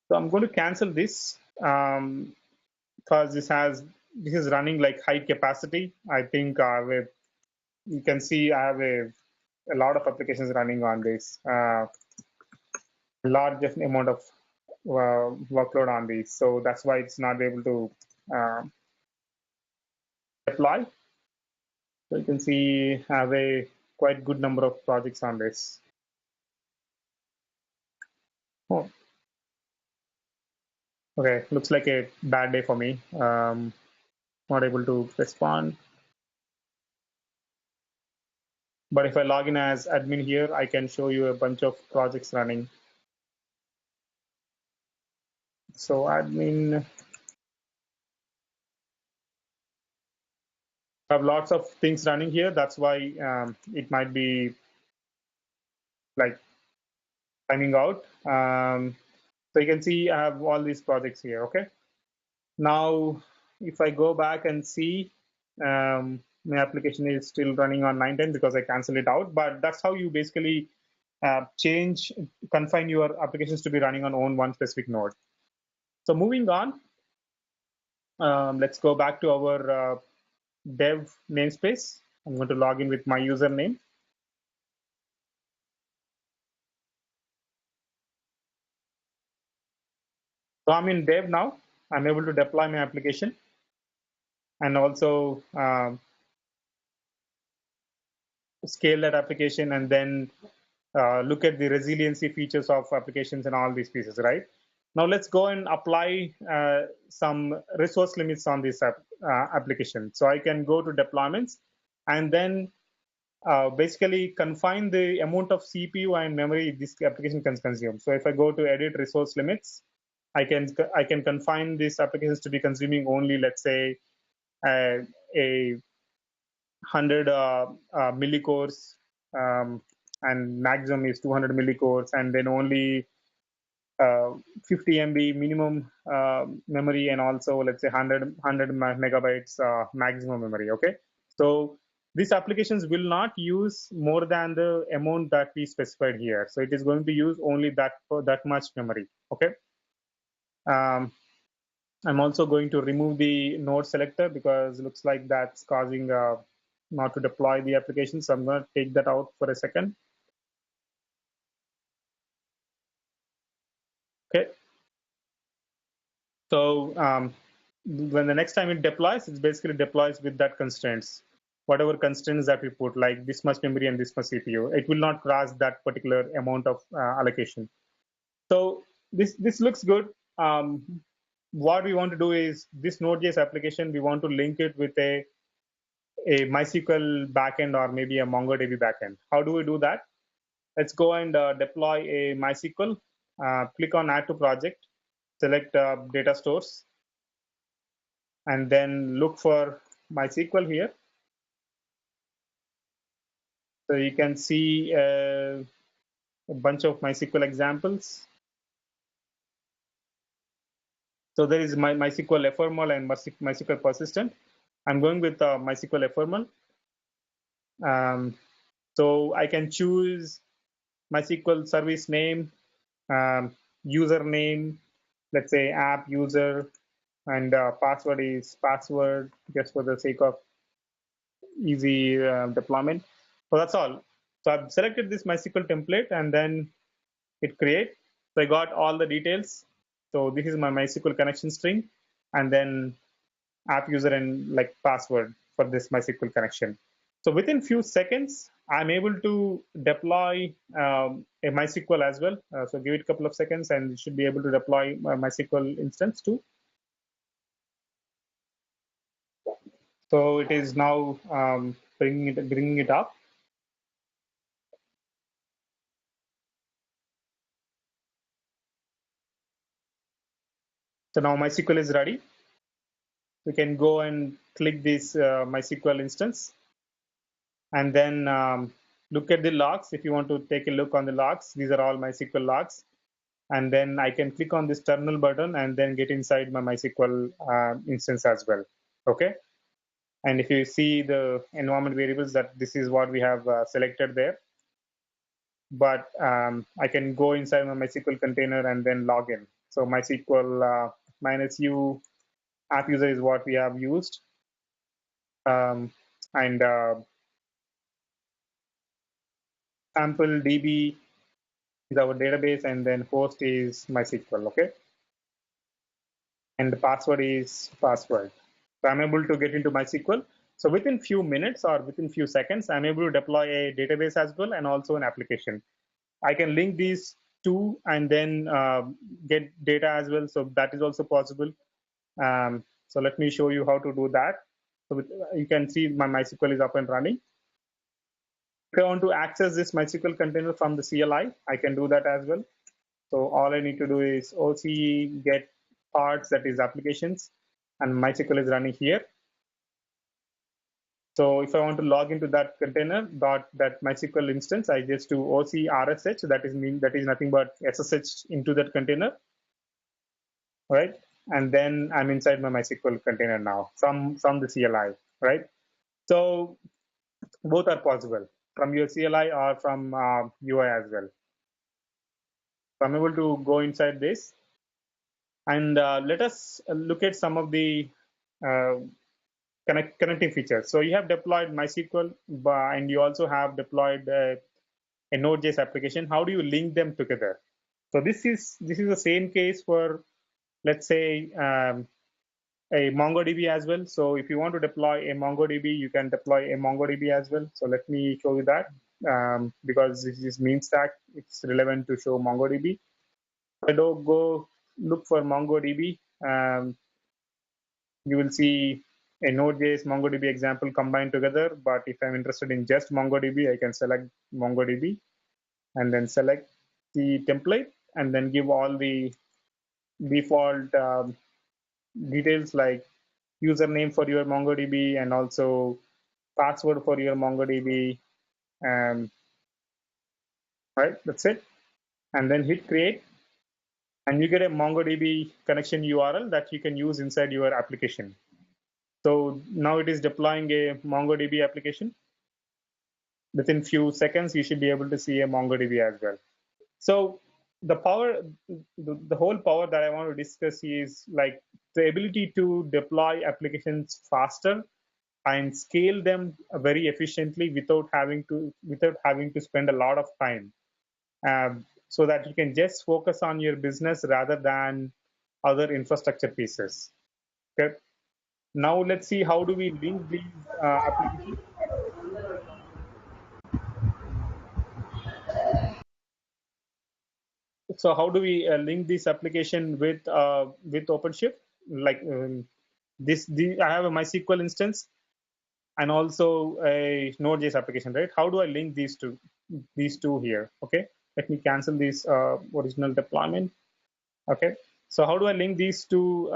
So I'm going to cancel this because this is running like high capacity. I think you can see I have a lot of applications running on this, large amount of workload on these. So that's why it's not able to deploy. So you can see I have a quite good number of projects on this. Oh, okay, looks like a bad day for me. Not able to respond. But if I log in as admin here, I can show you a bunch of projects running. So admin, I have lots of things running here. That's why it might be like timing out. So you can see I have all these projects here. Okay. Now, if I go back and see, my application is still running on 9.10 because I canceled it out. But that's how you basically confine your applications to be running on one specific node. So moving on, let's go back to our dev namespace. I'm going to log in with my username. So I'm in dev now. I'm able to deploy my application and also scale that application and then look at the resiliency features of applications and all these pieces, right? Now let's go and apply some resource limits on this application. So I can go to deployments and then basically confine the amount of CPU and memory this application can consume. So if I go to edit resource limits, I can confine these applications to be consuming only, let's say, a 100 millicores, and maximum is 200 millicores, and then only 50 MB minimum memory, and also let's say 100 megabytes maximum memory. Okay, so these applications will not use more than the amount that we specified here. So it is going to use only that much memory. Okay. Um, I'm also going to remove the node selector because it looks like that's causing not to deploy the application. So I'm going to take that out for a second. Okay. So when the next time it deploys, it basically deploys with that constraints. Whatever constraints that we put, like this much memory and this much CPU, it will not cross that particular amount of allocation. So this looks good. What we want to do is this Node.js application, we want to link it with a MySQL backend or maybe a MongoDB backend. How do we do that? Let's go and deploy a MySQL. Click on Add to Project, select Data Stores, and then look for MySQL here. So you can see a bunch of MySQL examples. So there is MySQL ephemeral and MySQL persistent. I'm going with MySQL ephemeral. So I can choose MySQL service name, username, let's say app user, and password is password, just for the sake of easy deployment. So that's all. So I've selected this MySQL template and then hit create. So I got all the details. So this is my MySQL connection string, and then app user and like password for this MySQL connection. So within few seconds, I'm able to deploy a MySQL as well. So give it a couple of seconds and you should be able to deploy a MySQL instance too. So it is now bringing it up. So now MySQL is ready. We can go and click this MySQL instance, and then look at the logs. If you want to take a look on the logs, these are all MySQL logs. And then I can click on this terminal button and then get inside my MySQL instance as well. Okay. And if you see the environment variables, that this is what we have selected there. But I can go inside my MySQL container and then log in. So MySQL -u app user is what we have used. And sample DB is our database, and then host is MySQL. Okay. And the password is password. So I'm able to get into MySQL. So within few minutes or within few seconds, I'm able to deploy a database as well and also an application. I can link these two and then get data as well. So that is also possible. So let me show you how to do that. So you can see my MySQL is up and running. If I want to access this MySQL container from the CLI, I can do that as well. So all I need to do is OC get parts, that is applications, and MySQL is running here. So if I want to log into that container, that MySQL instance, I just do OC RSH. That is nothing but SSH into that container, right? And then I'm inside my MySQL container now from the CLI, right? So both are possible from your CLI or from UI as well. So I'm able to go inside this, and let us look at some of the connecting features. So you have deployed MySQL, and you also have deployed a Node.js application. How do you link them together? So this is the same case for, let's say, a MongoDB as well. So if you want to deploy a MongoDB, you can deploy a MongoDB as well. So let me show you that, because this is mean stack. It's relevant to show MongoDB. If I don't go look for MongoDB, you will see a Node.js MongoDB example combined together. But if I'm interested in just MongoDB, I can select MongoDB and then select the template and then give all the default details like username for your MongoDB and also password for your MongoDB. Right, that's it. And then hit create. And you get a MongoDB connection URL that you can use inside your application. So now it is deploying a MongoDB application. Within few seconds, you should be able to see a MongoDB as well. So the whole power that I want to discuss is like the ability to deploy applications faster and scale them very efficiently without having to spend a lot of time, so that you can just focus on your business rather than other infrastructure pieces. Okay. Now let's see how do we link these applications. So how do we link this application with Openshift? Like I have a MySQL instance and also a Node.js application, right? How do I link these two here? Okay, let me cancel this original deployment. Okay, so how do I link these two,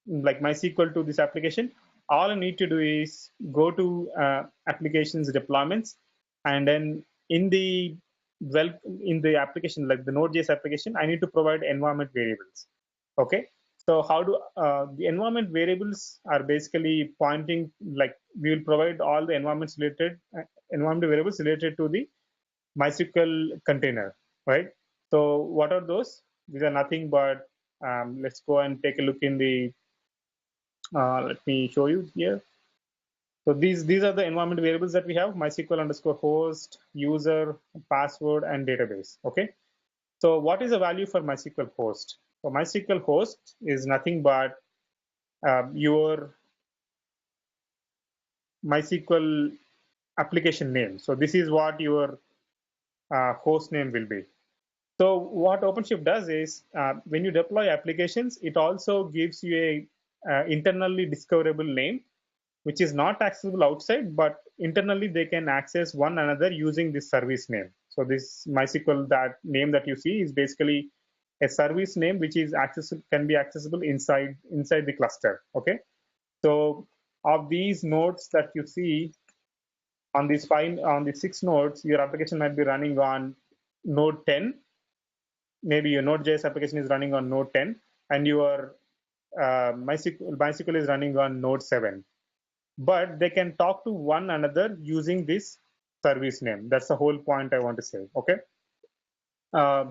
like MySQL to this application? All I need to do is go to applications deployments, and then in the application, like the Node.js application, I need to provide environment variables. Okay, so how do the environment variables are basically pointing, like we will provide all the environment variables related to the MySQL container, right? So what are those? These are nothing but, let's go and take a look in the, let me show you here. So these are the environment variables that we have: MySQL underscore host, user, password, and database. Okay. So what is the value for MySQL host? So MySQL host is nothing but your MySQL application name. So this is what your host name will be. So what OpenShift does is, when you deploy applications, it also gives you a internally discoverable name which is not accessible outside, but internally they can access one another using this service name. So this MySQL, that name that you see, is basically a service name which is accessible, can be accessible inside the cluster. Okay, so of these nodes that you see on these six nodes, your application might be running on node 10. Maybe your Node.js application is running on node 10, and your MySQL is running on node 7. But they can talk to one another using this service name. That's the whole point I want to say. Okay. Uh,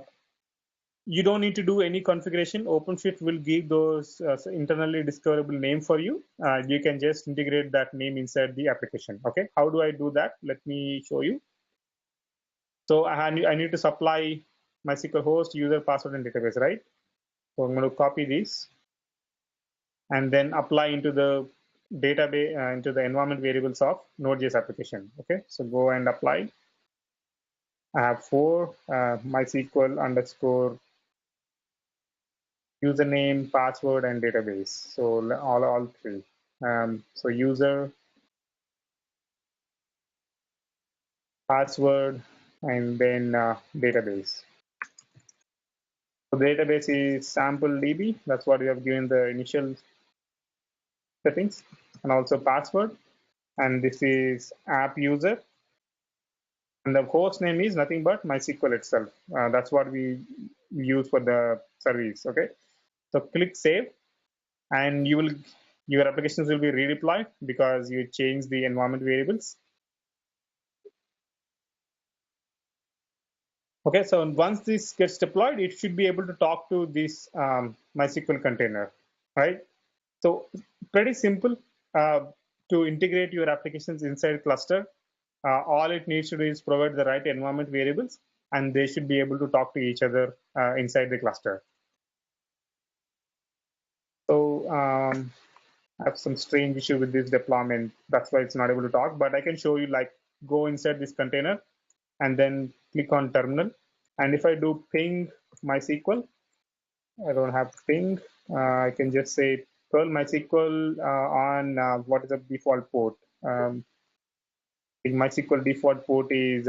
you don't need to do any configuration. OpenShift will give those internally discoverable name for you. You can just integrate that name inside the application. Okay. How do I do that? Let me show you. So I need to supply MySQL host, user, password, and database, right? So I'm going to copy this and then apply into the database, into the environment variables of Node.js application. Okay, so go and apply. I have four MySQL underscore username, password, and database. So all three. So user, password, and then database. So the database is sample DB. That's what we have given the initial settings, and also password. And this is app user. And the host name is nothing but MySQL itself. That's what we use for the service. Okay. So click save, and your applications will be redeployed because you change the environment variables. Okay. So once this gets deployed, it should be able to talk to this MySQL container, right? So pretty simple to integrate your applications inside cluster. All it needs to do is provide the right environment variables, and they should be able to talk to each other inside the cluster. So I have some strange issue with this deployment. That's why it's not able to talk, but I can show you, like, go inside this container and then click on terminal. And if I do ping MySQL, I don't have ping. I can just say curl MySQL on what is the default port. MySQL default port is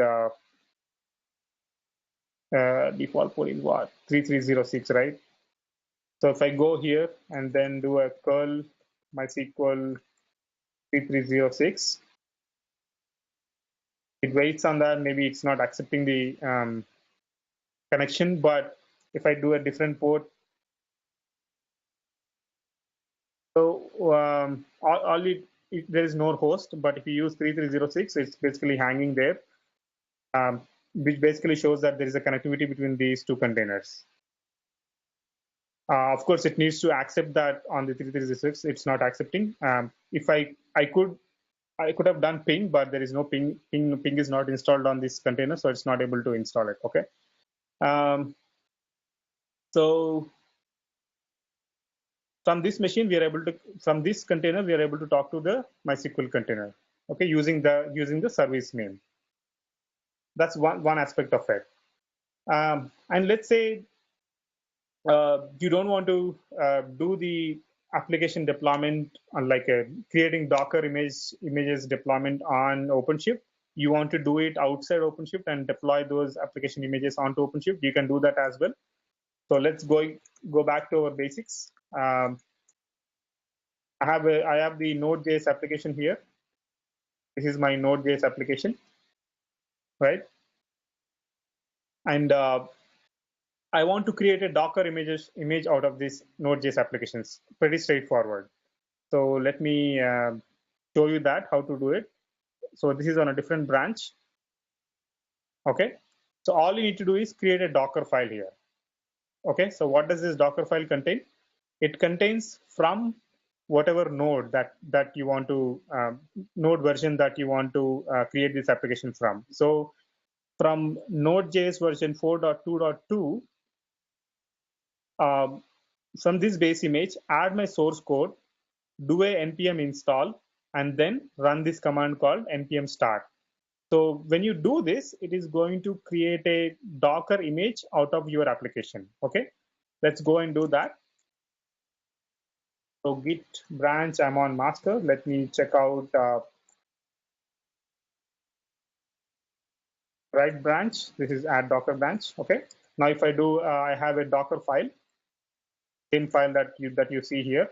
what? 3306, right? So if I go here and then do a curl MySQL 3306, it waits on that. Maybe it's not accepting the connection, but if I do a different port, so there is no host, but if you use 3306, it's basically hanging there, which basically shows that there is a connectivity between these two containers. Of course, it needs to accept that on the 3306, it's not accepting. If I could have done ping, but there is no ping. Ping is not installed on this container, so it's not able to install it. Okay. So from this machine, from this container, we are able to talk to the MySQL container. Okay, using the service name. That's one aspect of it. And let's say you don't want to do the application deployment on, like, creating Docker images deployment on OpenShift. You want to do it outside OpenShift and deploy those application images onto OpenShift. You can do that as well. So let's go back to our basics. I have the Node.js application here. This is my Node.js application, right? And I want to create a Docker image out of this Node.js applications. Pretty straightforward. So let me show you that, how to do it. So this is on a different branch. Okay. So all you need to do is create a Docker file here. Okay. So what does this Docker file contain? It contains from whatever node that you want to node version that you want to create this application from. So from Node.js version 4.2.2, from this base image, add my source code, do a npm install, and then run this command called npm start. So when you do this, it is going to create a Docker image out of your application. Okay, let's go and do that. So Git branch, I'm on master. Let me check out right branch. This is add Docker branch. Okay. Now if I do, I have a Docker file, same file that you see here.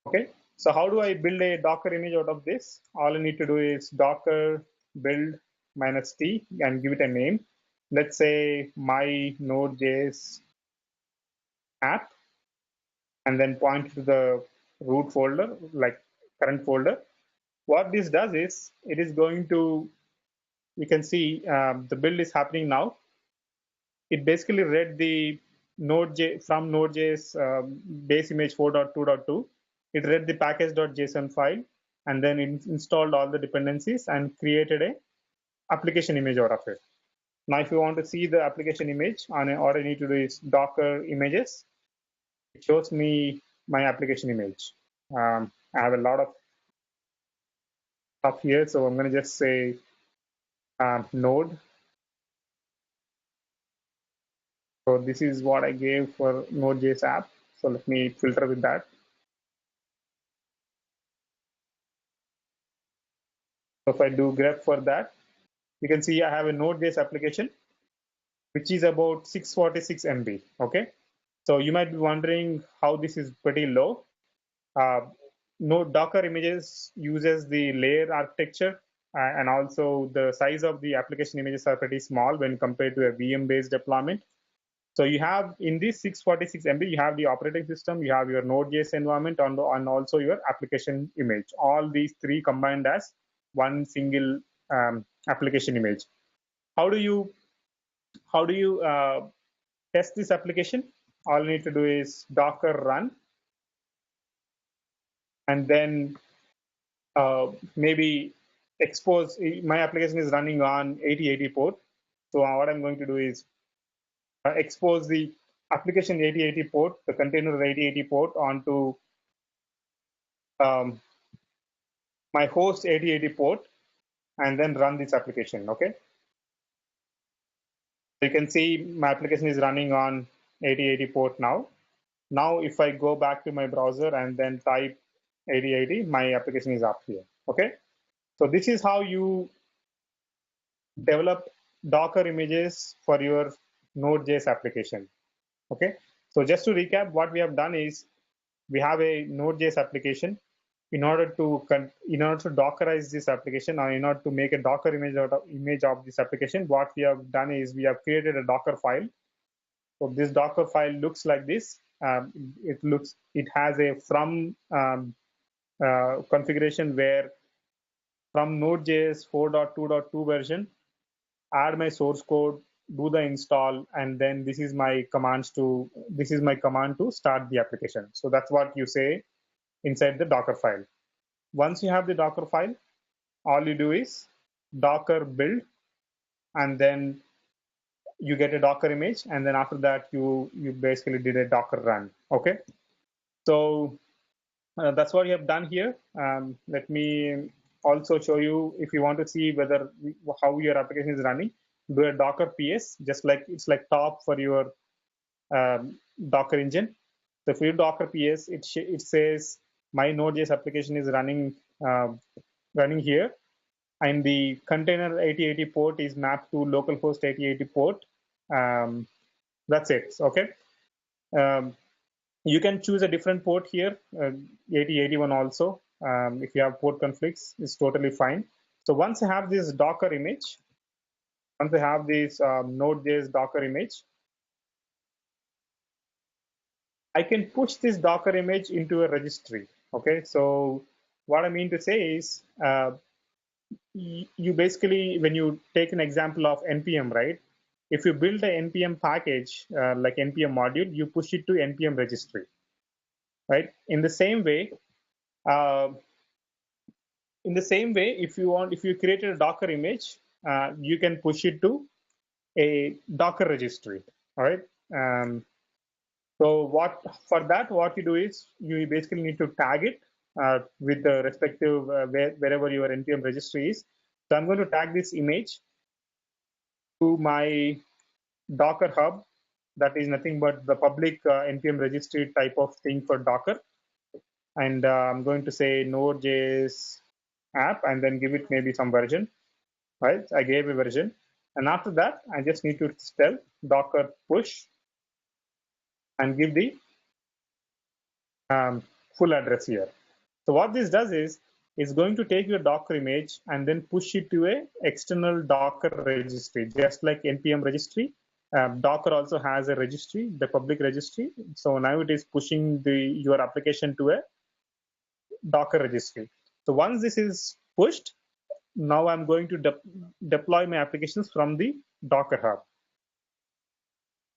Okay. So how do I build a Docker image out of this? All I need to do is Docker build -t and give it a name. Let's say my Node.js app, and then point to the root folder, like current folder. What this does is it is going to, you can see the build is happening now. It basically read the from Node.js base image 4.2.2. It read the package.json file, and then it installed all the dependencies and created a application image out of it. Now, if you want to see the application image, all I need to do is Docker images. It shows me my application image. I have a lot of stuff here, so I'm going to just say node. So this is what I gave for Node.js app. So let me filter with that. So if I do grep for that, you can see I have a Node.js application, which is about 646 MB. Okay. So you might be wondering how this is pretty low. Node Docker images uses the layer architecture, and also the size of the application images are pretty small when compared to a VM-based deployment. So you have in this 646 MB, you have the operating system, you have your Node.js environment, and also your application image. All these three combined as one single application image. How do you test this application? All you need to do is Docker run, and then maybe expose. My application is running on 8080 port. So what I'm going to do is expose the application 8080 port, the container 8080 port onto my host 8080 port, and then run this application. Okay. So you can see my application is running on 8080 port now. Now, if I go back to my browser and then type 8080, my application is up here. Okay. So this is how you develop Docker images for your Node.js application. Okay. So just to recap, what we have done is we have a Node.js application. In order to Dockerize this application, or in order to make a Docker image of this application, what we have done is we have created a Docker file. So this Docker file looks like this. It has a from configuration where from Node.js 4.2.2 version, add my source code, do the install, and then this is my command to start the application. So that's what you say inside the Docker file. Once you have the Docker file, all you do is Docker build, and then you get a Docker image, and then after that you basically did a Docker run. Okay, so that's what you have done here. Let me also show you, if you want to see how your application is running, do a Docker PS, just like it's like top for your Docker engine. So if you do Docker PS, it says my Node.js application is running here, and the container 8080 port is mapped to localhost 8080 port. That's it. Okay. Um, you can choose a different port here, 8081 also. If you have port conflicts, it's totally fine. So once I have this Docker image, once I have this Node.js Docker image, I can push this Docker image into a registry. Okay, so what I mean to say is, you basically, when you take an example of npm, right? If you build a npm package like npm module, you push it to npm registry, right? In the same way, uh, if you created a Docker image, you can push it to a Docker registry. All right. So what you do is you basically need to tag it with the respective wherever your npm registry is. So I'm going to tag this image to my Docker hub. That is nothing but the public npm registry type of thing for Docker. and I'm going to say Node.js app, and then give it maybe some version, right? I gave a version, and after that, I just need to tell docker push and give the full address here. So what this does is it's going to take your Docker image and then push it to a external Docker registry, just like npm registry. Docker also has a registry, the public registry. So now it is pushing your application to a Docker registry. So once this is pushed, now I'm going to deploy my applications from the Docker Hub.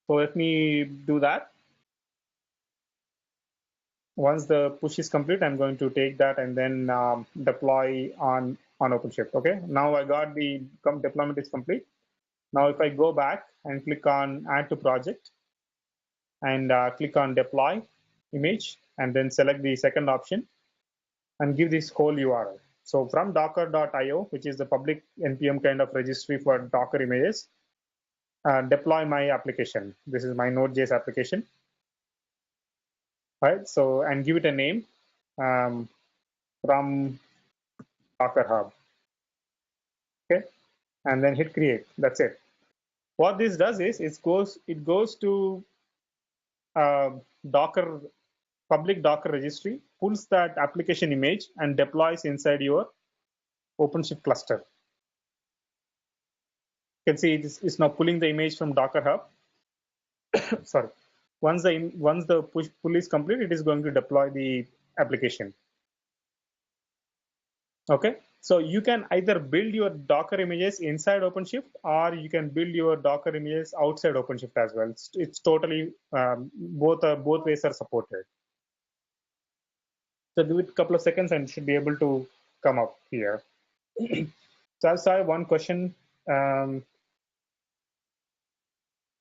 So let me do that. Once the push is complete, I'm going to take that and then deploy on Openshift. Okay, now I got the deployment is complete. Now if I go back and click on add to project and click on deploy image and then select the second option and give this whole URL. So from docker.io, which is the public npm kind of registry for Docker images, deploy my application. This is my Node.js application. Right, so and give it a name from Docker Hub. Okay, and then hit create. That's it. What this does is it goes to Docker public Docker registry, pulls that application image and deploys inside your Openshift cluster. You can see it's now pulling the image from Docker Hub. Sorry. Once the pull is complete, it is going to deploy the application. Okay, so you can either build your Docker images inside Openshift, or you can build your Docker images outside Openshift as well. It's totally both ways are supported. So give it a couple of seconds and should be able to come up here. So I saw one question.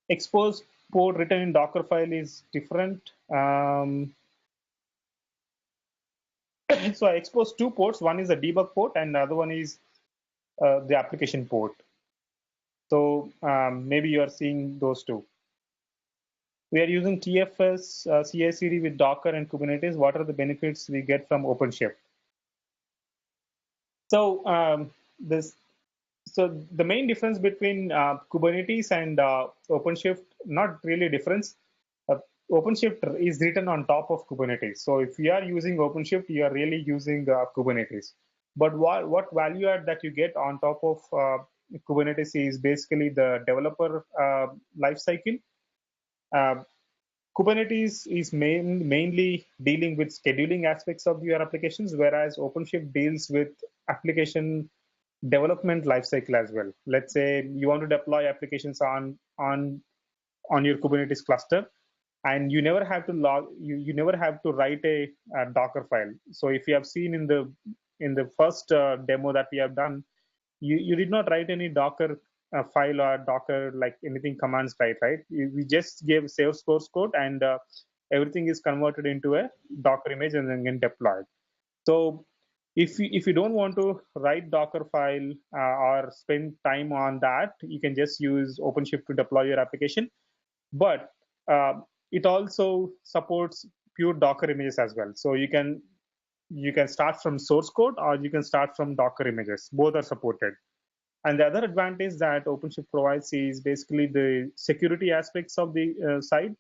Expose code written in Docker file is different. So I exposed two ports. One is a debug port and the other one is the application port. So maybe you are seeing those two. We are using TFS CI/CD with Docker and Kubernetes. What are the benefits we get from OpenShift? So the main difference between Kubernetes and OpenShift, not really difference. OpenShift is written on top of Kubernetes. So if you are using OpenShift, you are really using Kubernetes. But what value add that you get on top of Kubernetes is basically the developer lifecycle. Kubernetes is mainly dealing with scheduling aspects of your applications, whereas OpenShift deals with application development lifecycle as well. Let's say you want to deploy applications on your Kubernetes cluster, and you never have to you never have to write a Docker file. So if you have seen in the first demo that we have done, you did not write any Docker file or Docker like anything commands type, right? We just gave save source code and everything is converted into a Docker image and then deployed. So if you don't want to write Docker file or spend time on that, you can just use OpenShift to deploy your application. But it also supports pure Docker images as well. So you can start from source code or you can start from Docker images. Both are supported. And the other advantage that OpenShift provides is basically the security aspects of the side.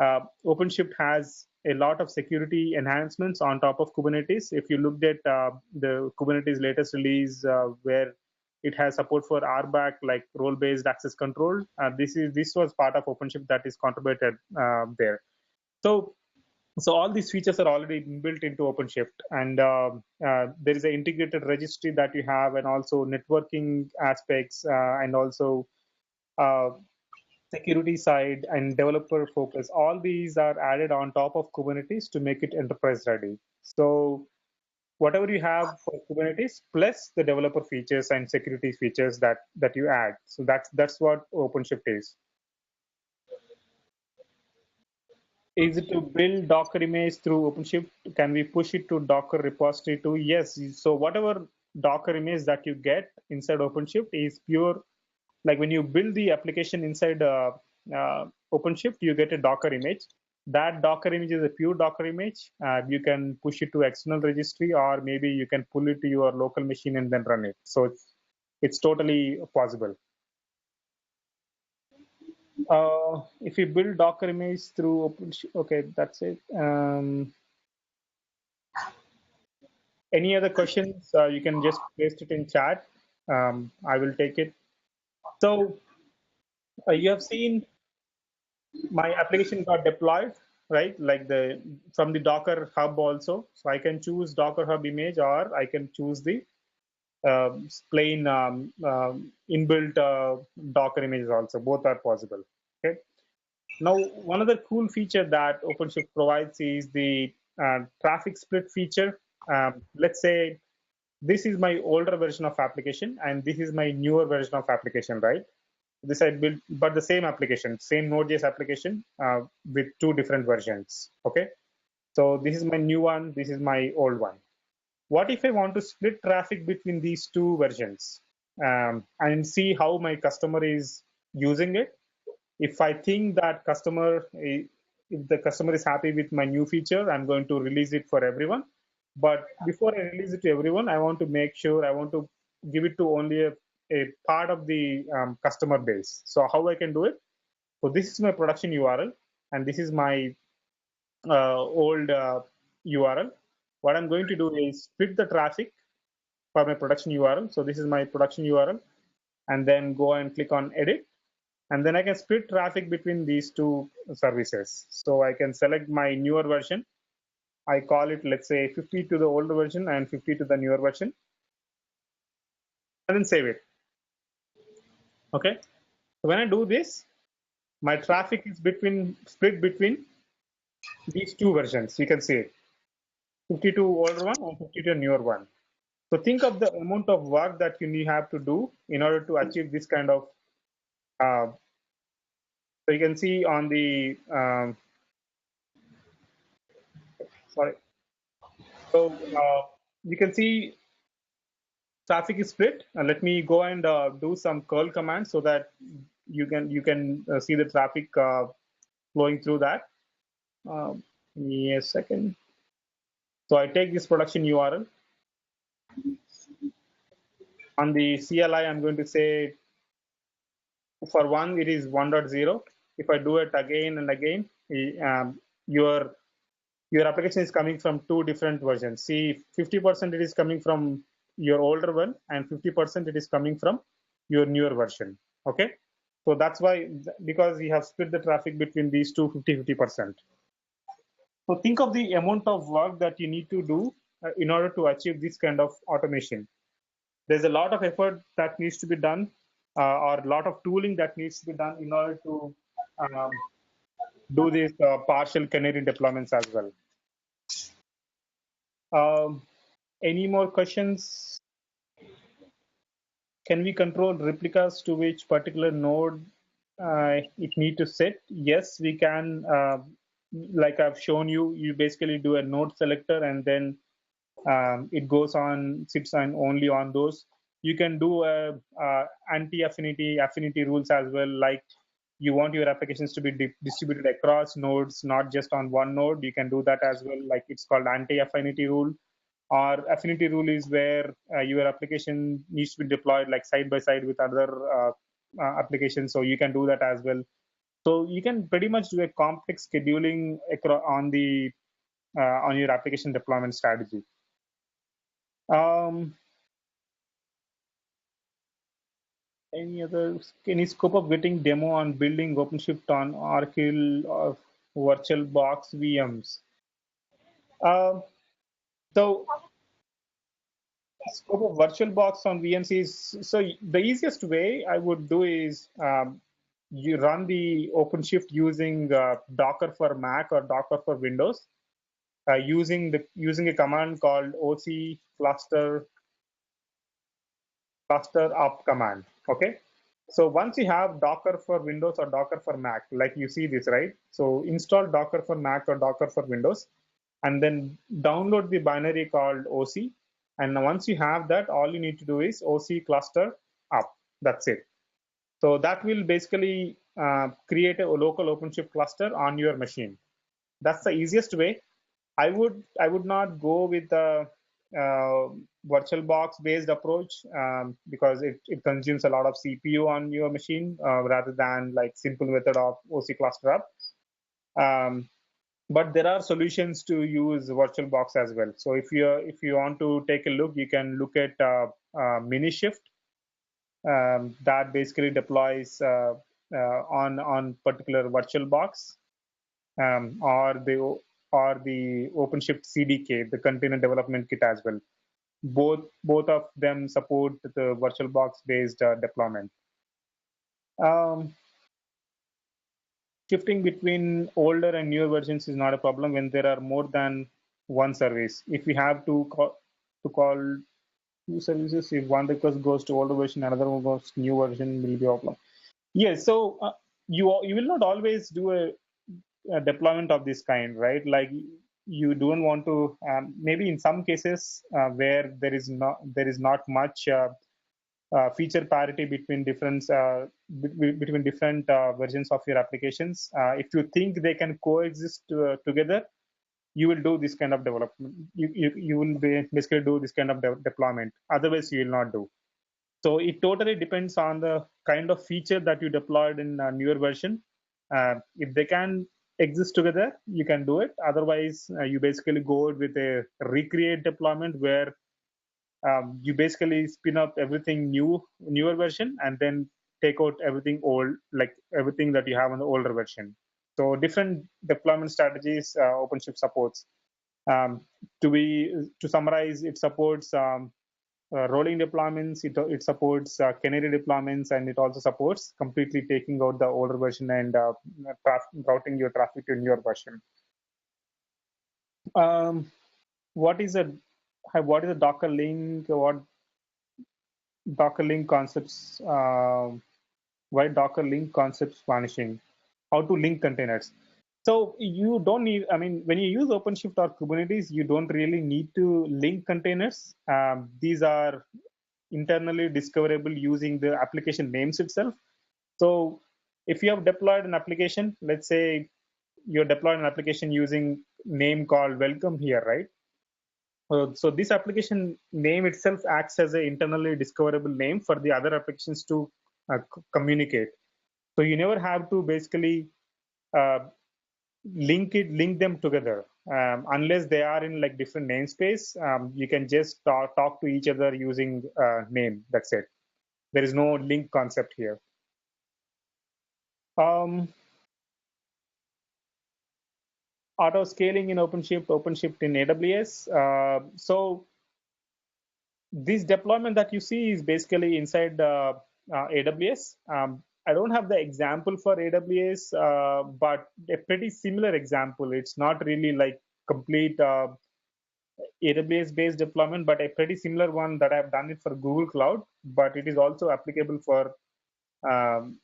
OpenShift has a lot of security enhancements on top of Kubernetes. If you looked at the Kubernetes latest release, where it has support for RBAC, like role-based access control, this was part of OpenShift that is contributed there. So all these features are already built into OpenShift, and there is an integrated registry that you have, and also networking aspects, and also security side and developer focus. All these are added on top of Kubernetes to make it enterprise ready. So whatever you have for Kubernetes plus the developer features and security features that you add. So that's what OpenShift is. Is it to build Docker image through OpenShift? Can we push it to Docker repository too? Yes. So whatever Docker image that you get inside OpenShift is pure. Like when you build the application inside OpenShift, you get a Docker image. that Docker image is a pure Docker image. You can push it to external registry, or maybe you can pull it to your local machine and then run it. So it's totally possible. If you build Docker image through Openshift, okay, that's it. Any other questions? You can just paste it in chat. I will take it. So you have seen my application got deployed, right? Like from the Docker Hub also. So I can choose Docker Hub image, or I can choose the plain inbuilt Docker images also. Both are possible. Okay. Now, one other cool feature that OpenShift provides is the traffic split feature. Let's say this is my older version of application and this is my newer version of application, right? This I built, but the same application, same Node.js application with two different versions. Okay, so this is my new one. This is my old one. What if I want to split traffic between these two versions and see how my customer is using it? If I think that if the customer is happy with my new feature, I'm going to release it for everyone. But before I release it to everyone, I want to make sure I want to give it to only a part of the customer base. So how I can do it? So this is my production URL, and this is my old URL. What I'm going to do is split the traffic for my production URL. So this is my production URL, and then go and click on edit. And then I can split traffic between these two services. So I can select my newer version. I call it, let's say, 50 to the older version and 50 to the newer version, and then save it. Okay. So when I do this, my traffic is split between these two versions. You can see it, 50 to older one and 50 to newer one. So think of the amount of work that you have to do in order to achieve this kind of. So you can see on the sorry. So you can see traffic is split. And let me go and do some curl command so that you can see the traffic flowing through that. Give me a second. So I take this production URL. On the CLI, I'm going to say for one, it is 1.0. If I do it again and again, your application is coming from two different versions. See, 50% it is coming from your older one, and 50% it is coming from your newer version. Okay, so that's why, because you have split the traffic between these two 50%. So think of the amount of work that you need to do in order to achieve this kind of automation. There's a lot of effort that needs to be done, or a lot of tooling that needs to be done in order to um, do these partial canary deployments as well. Any more questions? Can we control replicas to which particular node it need to set? Yes, we can. Like I've shown you, you basically do a node selector, and then it goes on, sits on only on those. You can do affinity rules as well. Like you want your applications to be distributed across nodes, not just on one node. You can do that as well. Like it's called anti-affinity rule. Or affinity rule is where your application needs to be deployed like side by side with other applications. So you can do that as well. So you can pretty much do a complex scheduling on the on your application deployment strategy. Any scope of getting demo on building OpenShift on Oracle or VirtualBox VMs? So scope of VirtualBox on VMs is, so the easiest way I would do is you run the OpenShift using Docker for Mac or Docker for Windows using a command called OC cluster up command. Okay. So once you have Docker for Windows or Docker for Mac, like you see this, right? So install Docker for Mac or Docker for Windows, and then download the binary called OC. And once you have that, all you need to do is OC cluster up. That's it. So that will basically create a local OpenShift cluster on your machine. That's the easiest way. I would not go with the VirtualBox based approach because it consumes a lot of CPU on your machine rather than like simple method of OC cluster up. Um, but there are solutions to use VirtualBox as well. So if you want to take a look, you can look at Minishift that basically deploys on particular VirtualBox or the OpenShift CDK, the Container Development Kit as well. Both of them support the VirtualBox based deployment. Um, Shifting between older and newer versions is not a problem when there are more than one service. If we have to call two services, if one request goes to older version, another one goes to new version, will be a problem. Yes, so you will not always do a deployment of this kind, right? Like you don't want to. Maybe in some cases where there is not much feature parity between different versions of your applications. If you think they can coexist together, you will do this kind of development. You will basically do this kind of deployment. Otherwise, you will not do. So it totally depends on the kind of feature that you deployed in a newer version. If they can exist together, you can do it. Otherwise, you basically go with a recreate deployment where you basically spin up everything newer version, and then take out everything old, like everything that you have on the older version. So different deployment strategies OpenShift supports. Um, to summarize, it supports rolling deployments, it supports canary deployments, and it also supports completely taking out the older version and routing your traffic to newer version. Um, what is a Docker link? What Docker link concepts? Why Docker link concepts vanishing? How to link containers? So you don't need. I mean, when you use OpenShift or Kubernetes, you don't really need to link containers. These are internally discoverable using the application names itself. So if you have deployed an application, let's say you're deploying an application using name called welcome here, right? So this application name itself acts as an internally discoverable name for the other applications to communicate. So you never have to basically uh, link them together unless they are in like different namespace. You can just talk to each other using name. That's it. There is no link concept here. Um, Auto scaling in OpenShift in AWS. So this deployment that you see is basically inside AWS. I don't have the example for AWS, but a pretty similar example. It's not really like complete AWS-based deployment, but a pretty similar one that I've done it for Google Cloud, but it is also applicable for um,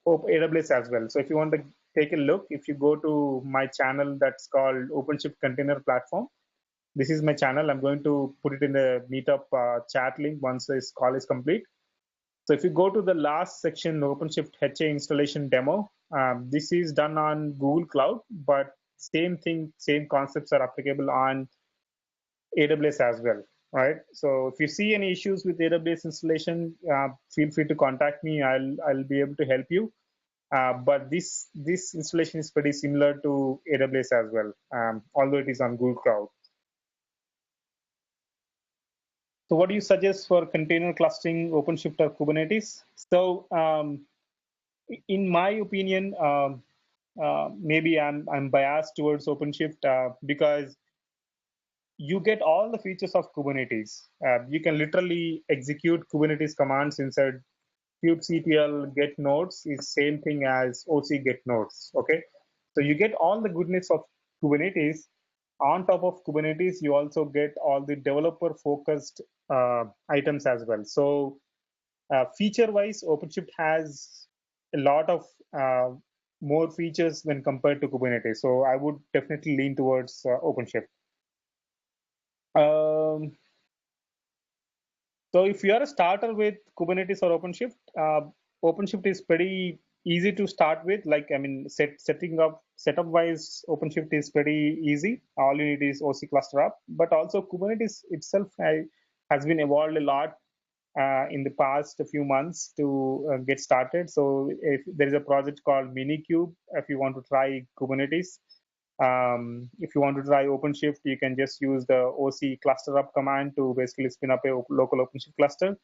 AWS as well. So if you want to take a look, if you go to my channel that's called OpenShift Container Platform, this is my channel. I'm going to put it in the meetup chat link once this call is complete. So if you go to the last section, OpenShift HA installation demo, this is done on Google Cloud, but same thing, same concepts are applicable on AWS as well, right? So if you see any issues with AWS installation, feel free to contact me. I'll be able to help you. But this installation is pretty similar to AWS as well, although it is on Google Cloud. So what do you suggest for container clustering, OpenShift or Kubernetes? So in my opinion, maybe I'm biased towards OpenShift because you get all the features of Kubernetes. You can literally execute Kubernetes commands inside kubectl get nodes is same thing as OC get nodes. Okay, so you get all the goodness of Kubernetes. On top of Kubernetes, you also get all the developer focused items as well. So feature wise, OpenShift has a lot of more features when compared to Kubernetes. So I would definitely lean towards OpenShift. So if you are a starter with Kubernetes or OpenShift, OpenShift is pretty easy to start with. Like, I mean, setting up setup wise, OpenShift is pretty easy. All you need is OC cluster up, but also Kubernetes itself has been evolved a lot in the past few months to get started. So if there is a project called Minikube, if you want to try Kubernetes, if you want to try OpenShift, you can just use the OC cluster up command to basically spin up a local OpenShift cluster.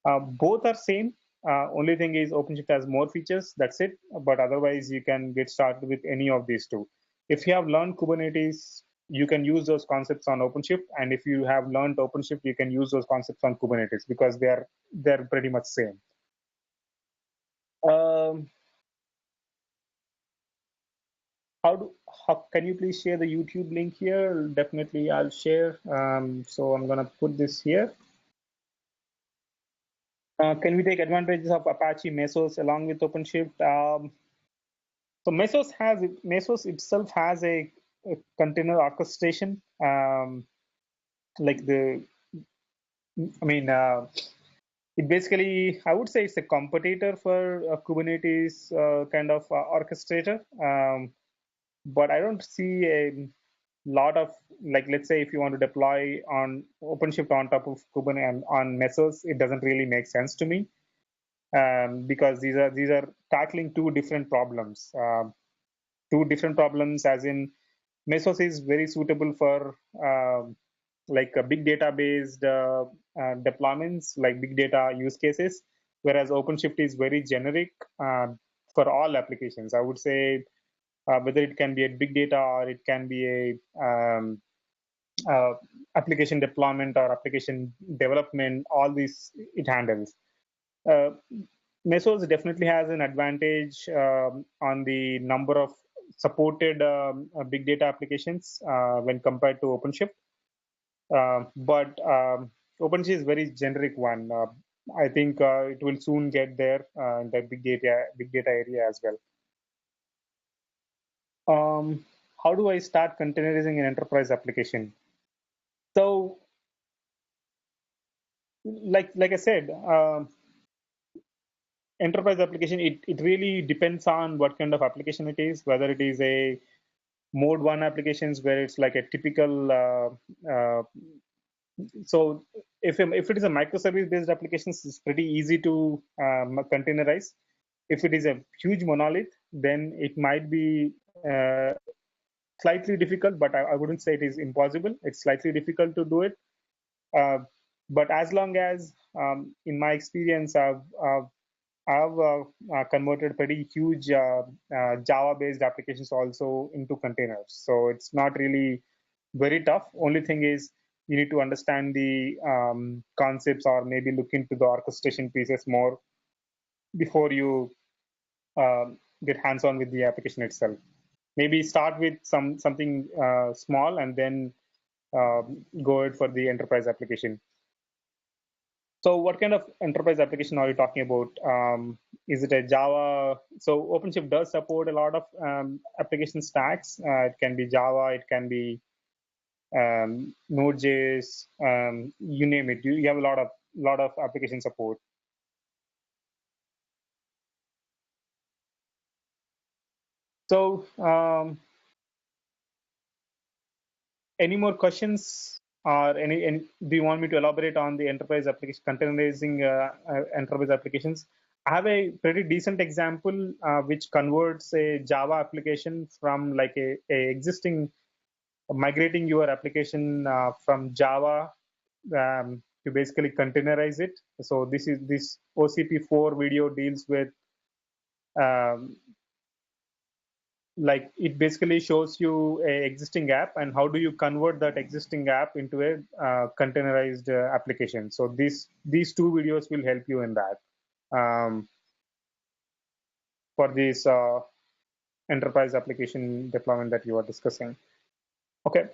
Both are same. Only thing is OpenShift has more features. That's it. But otherwise, you can get started with any of these two. If you have learned Kubernetes, you can use those concepts on OpenShift, and if you have learned OpenShift, you can use those concepts on Kubernetes because they're pretty much same. How can you please share the YouTube link here? Definitely, I'll share. So I'm gonna put this here. Can we take advantages of Apache Mesos along with OpenShift? So Mesos itself has a container orchestration. Like it basically, I would say it's a competitor for Kubernetes kind of orchestrator. But I don't see a lot of, like, let's say if you want to deploy on OpenShift on top of Kubernetes on Mesos, it doesn't really make sense to me. Because these are tackling two different problems. As in Mesos is very suitable for like a big data based deployments, like big data use cases, whereas OpenShift is very generic for all applications. I would say whether it can be a big data or it can be application deployment or application development, all these it handles. Uh, Mesos definitely has an advantage on the number of supported big data applications when compared to OpenShift. But OpenShift is very generic one. I think it will soon get there in the big data area as well. How do I start containerizing an enterprise application? So, like I said, enterprise application, it really depends on what kind of application it is, whether it is a mode one applications where it's like a typical so if it is a microservice based applications, it's pretty easy to containerize. If it is a huge monolith, then it might be slightly difficult, but I wouldn't say it is impossible. It's slightly difficult to do it. But as long as in my experience I've converted pretty huge Java-based applications also into containers. So it's not really very tough. Only thing is you need to understand the concepts or maybe look into the orchestration pieces more before you get hands-on with the application itself. Maybe start with something small and then go ahead for the enterprise application. So what kind of enterprise application are you talking about? Is it a Java? So OpenShift does support a lot of application stacks. It can be Java, it can be Node.js, you name it. You have a lot of application support. So any more questions? Or any do you want me to elaborate on the enterprise application containerizing enterprise applications? I have a pretty decent example which converts a Java application from like a existing, migrating your application from Java to basically containerize it. So this OCP4 video deals with like it basically shows you a existing app and how do you convert that existing app into a containerized application. So these two videos will help you in that for this enterprise application deployment that you are discussing. Okay,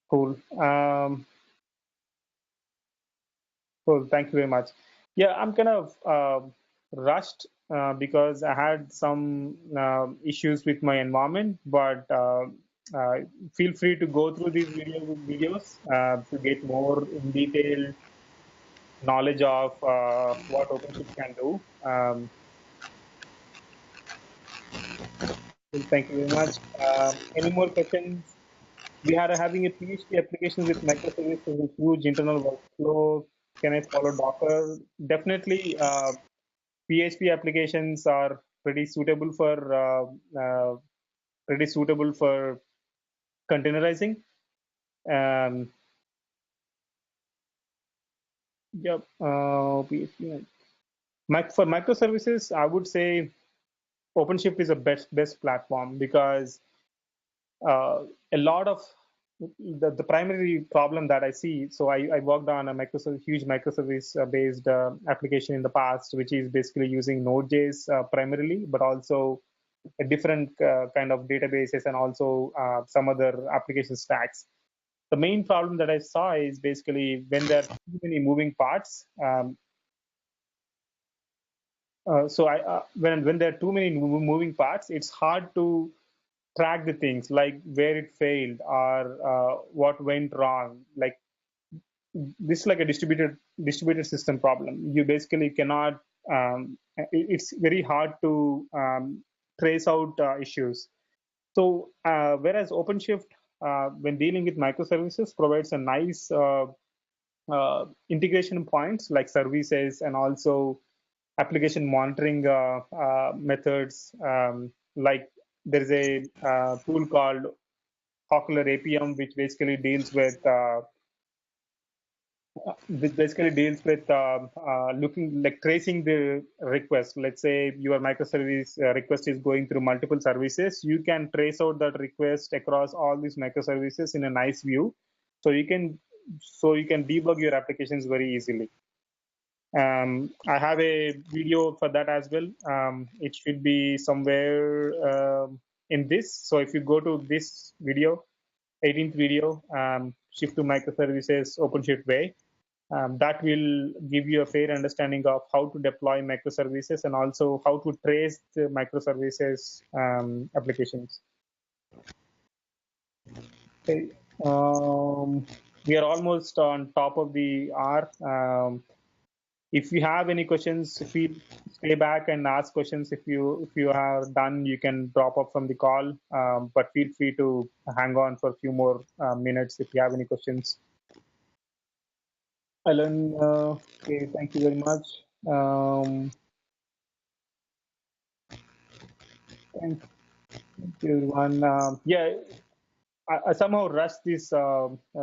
cool. Cool. Thank you very much. Yeah, I'm kind of rushed because I had some issues with my environment, but feel free to go through these videos to get more in detail knowledge of what OpenShift can do. Well, thank you very much. Any more questions? We are having a PHP application with microservices with huge internal workflow. Can I follow Docker? Definitely, PHP applications are pretty suitable for containerizing. Um, yep. PHP. For microservices, I would say OpenShift is a best platform because a lot of the primary problem that I see. So I worked on a huge microservice based application in the past, which is basically using Node.js primarily, but also a different kind of databases and also some other application stacks. The main problem that I saw is basically when there are too many moving parts. When there are too many moving parts, it's hard to track the things like where it failed or what went wrong. Like this is like a distributed system problem. You basically cannot. It's very hard to trace out issues. So whereas OpenShift, when dealing with microservices, provides a nice integration points like services and also application monitoring methods. Like there is a tool called Hawkler APM, which basically deals with looking like tracing the request. Let's say your microservice request is going through multiple services. You can trace out that request across all these microservices in a nice view, so you can debug your applications very easily. I have a video for that as well. It should be somewhere in this. So if you go to this video, 18th video, shift to microservices OpenShift way, that will give you a fair understanding of how to deploy microservices and also how to trace the microservices applications. Okay. We are almost on top of the hour. If you have any questions, stay back and ask questions. If you are done, you can drop off from the call. But feel free to hang on for a few more minutes if you have any questions. Alan, okay, thank you very much. Thank you, everyone. Yeah, I somehow rushed this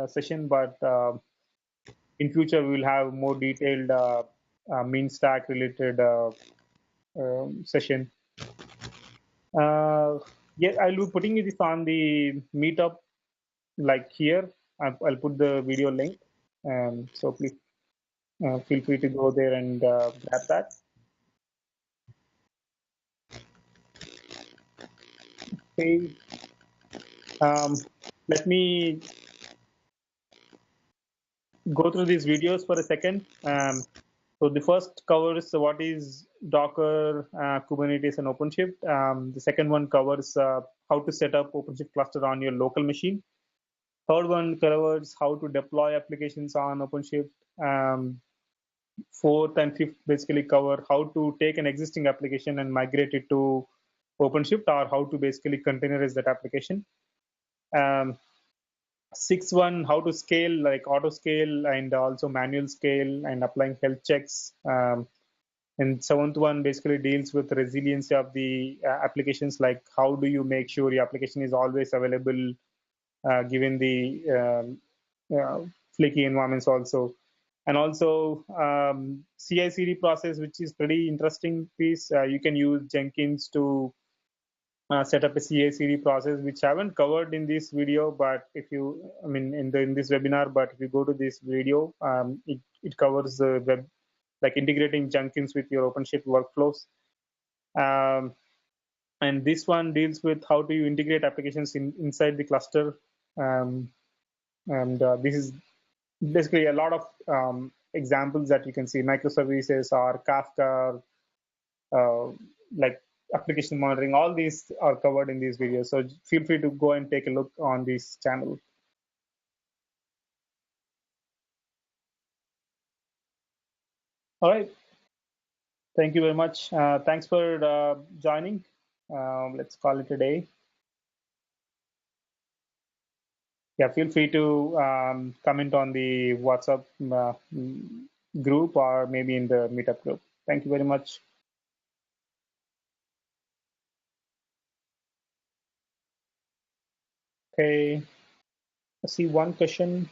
session, but in future we will have more detailed mean stack related session. Yeah, I'll be putting this on the meetup like here. I'll put the video link. So please feel free to go there and grab that. Okay. Um, Let me go through these videos for a second. So the first covers what is Docker, Kubernetes, and OpenShift. The second one covers how to set up OpenShift cluster on your local machine. Third one covers how to deploy applications on OpenShift. Fourth and fifth basically cover how to take an existing application and migrate it to OpenShift, or how to basically containerize that application. Um, Sixth one, how to scale, like auto scale and also manual scale and applying health checks. And seventh one basically deals with resiliency of the applications, like how do you make sure your application is always available given the flaky environments also. And also CI/CD process, which is pretty interesting piece. You can use Jenkins to set up a CI/CD process, which I haven't covered in this video, but in this webinar, but if you go to this video, it covers the web, like integrating Jenkins with your OpenShift workflows. Um, and this one deals with how do you integrate applications inside the cluster. Um, and this is basically a lot of examples that you can see, microservices or Kafka, uh, like application monitoring. All these are covered in these videos. So feel free to go and take a look on this channel. All right. Thank you very much. Thanks for joining. let's call it a day. Yeah, feel free to comment on the WhatsApp group or maybe in the meetup group. Thank you very much. Okay, I see one question.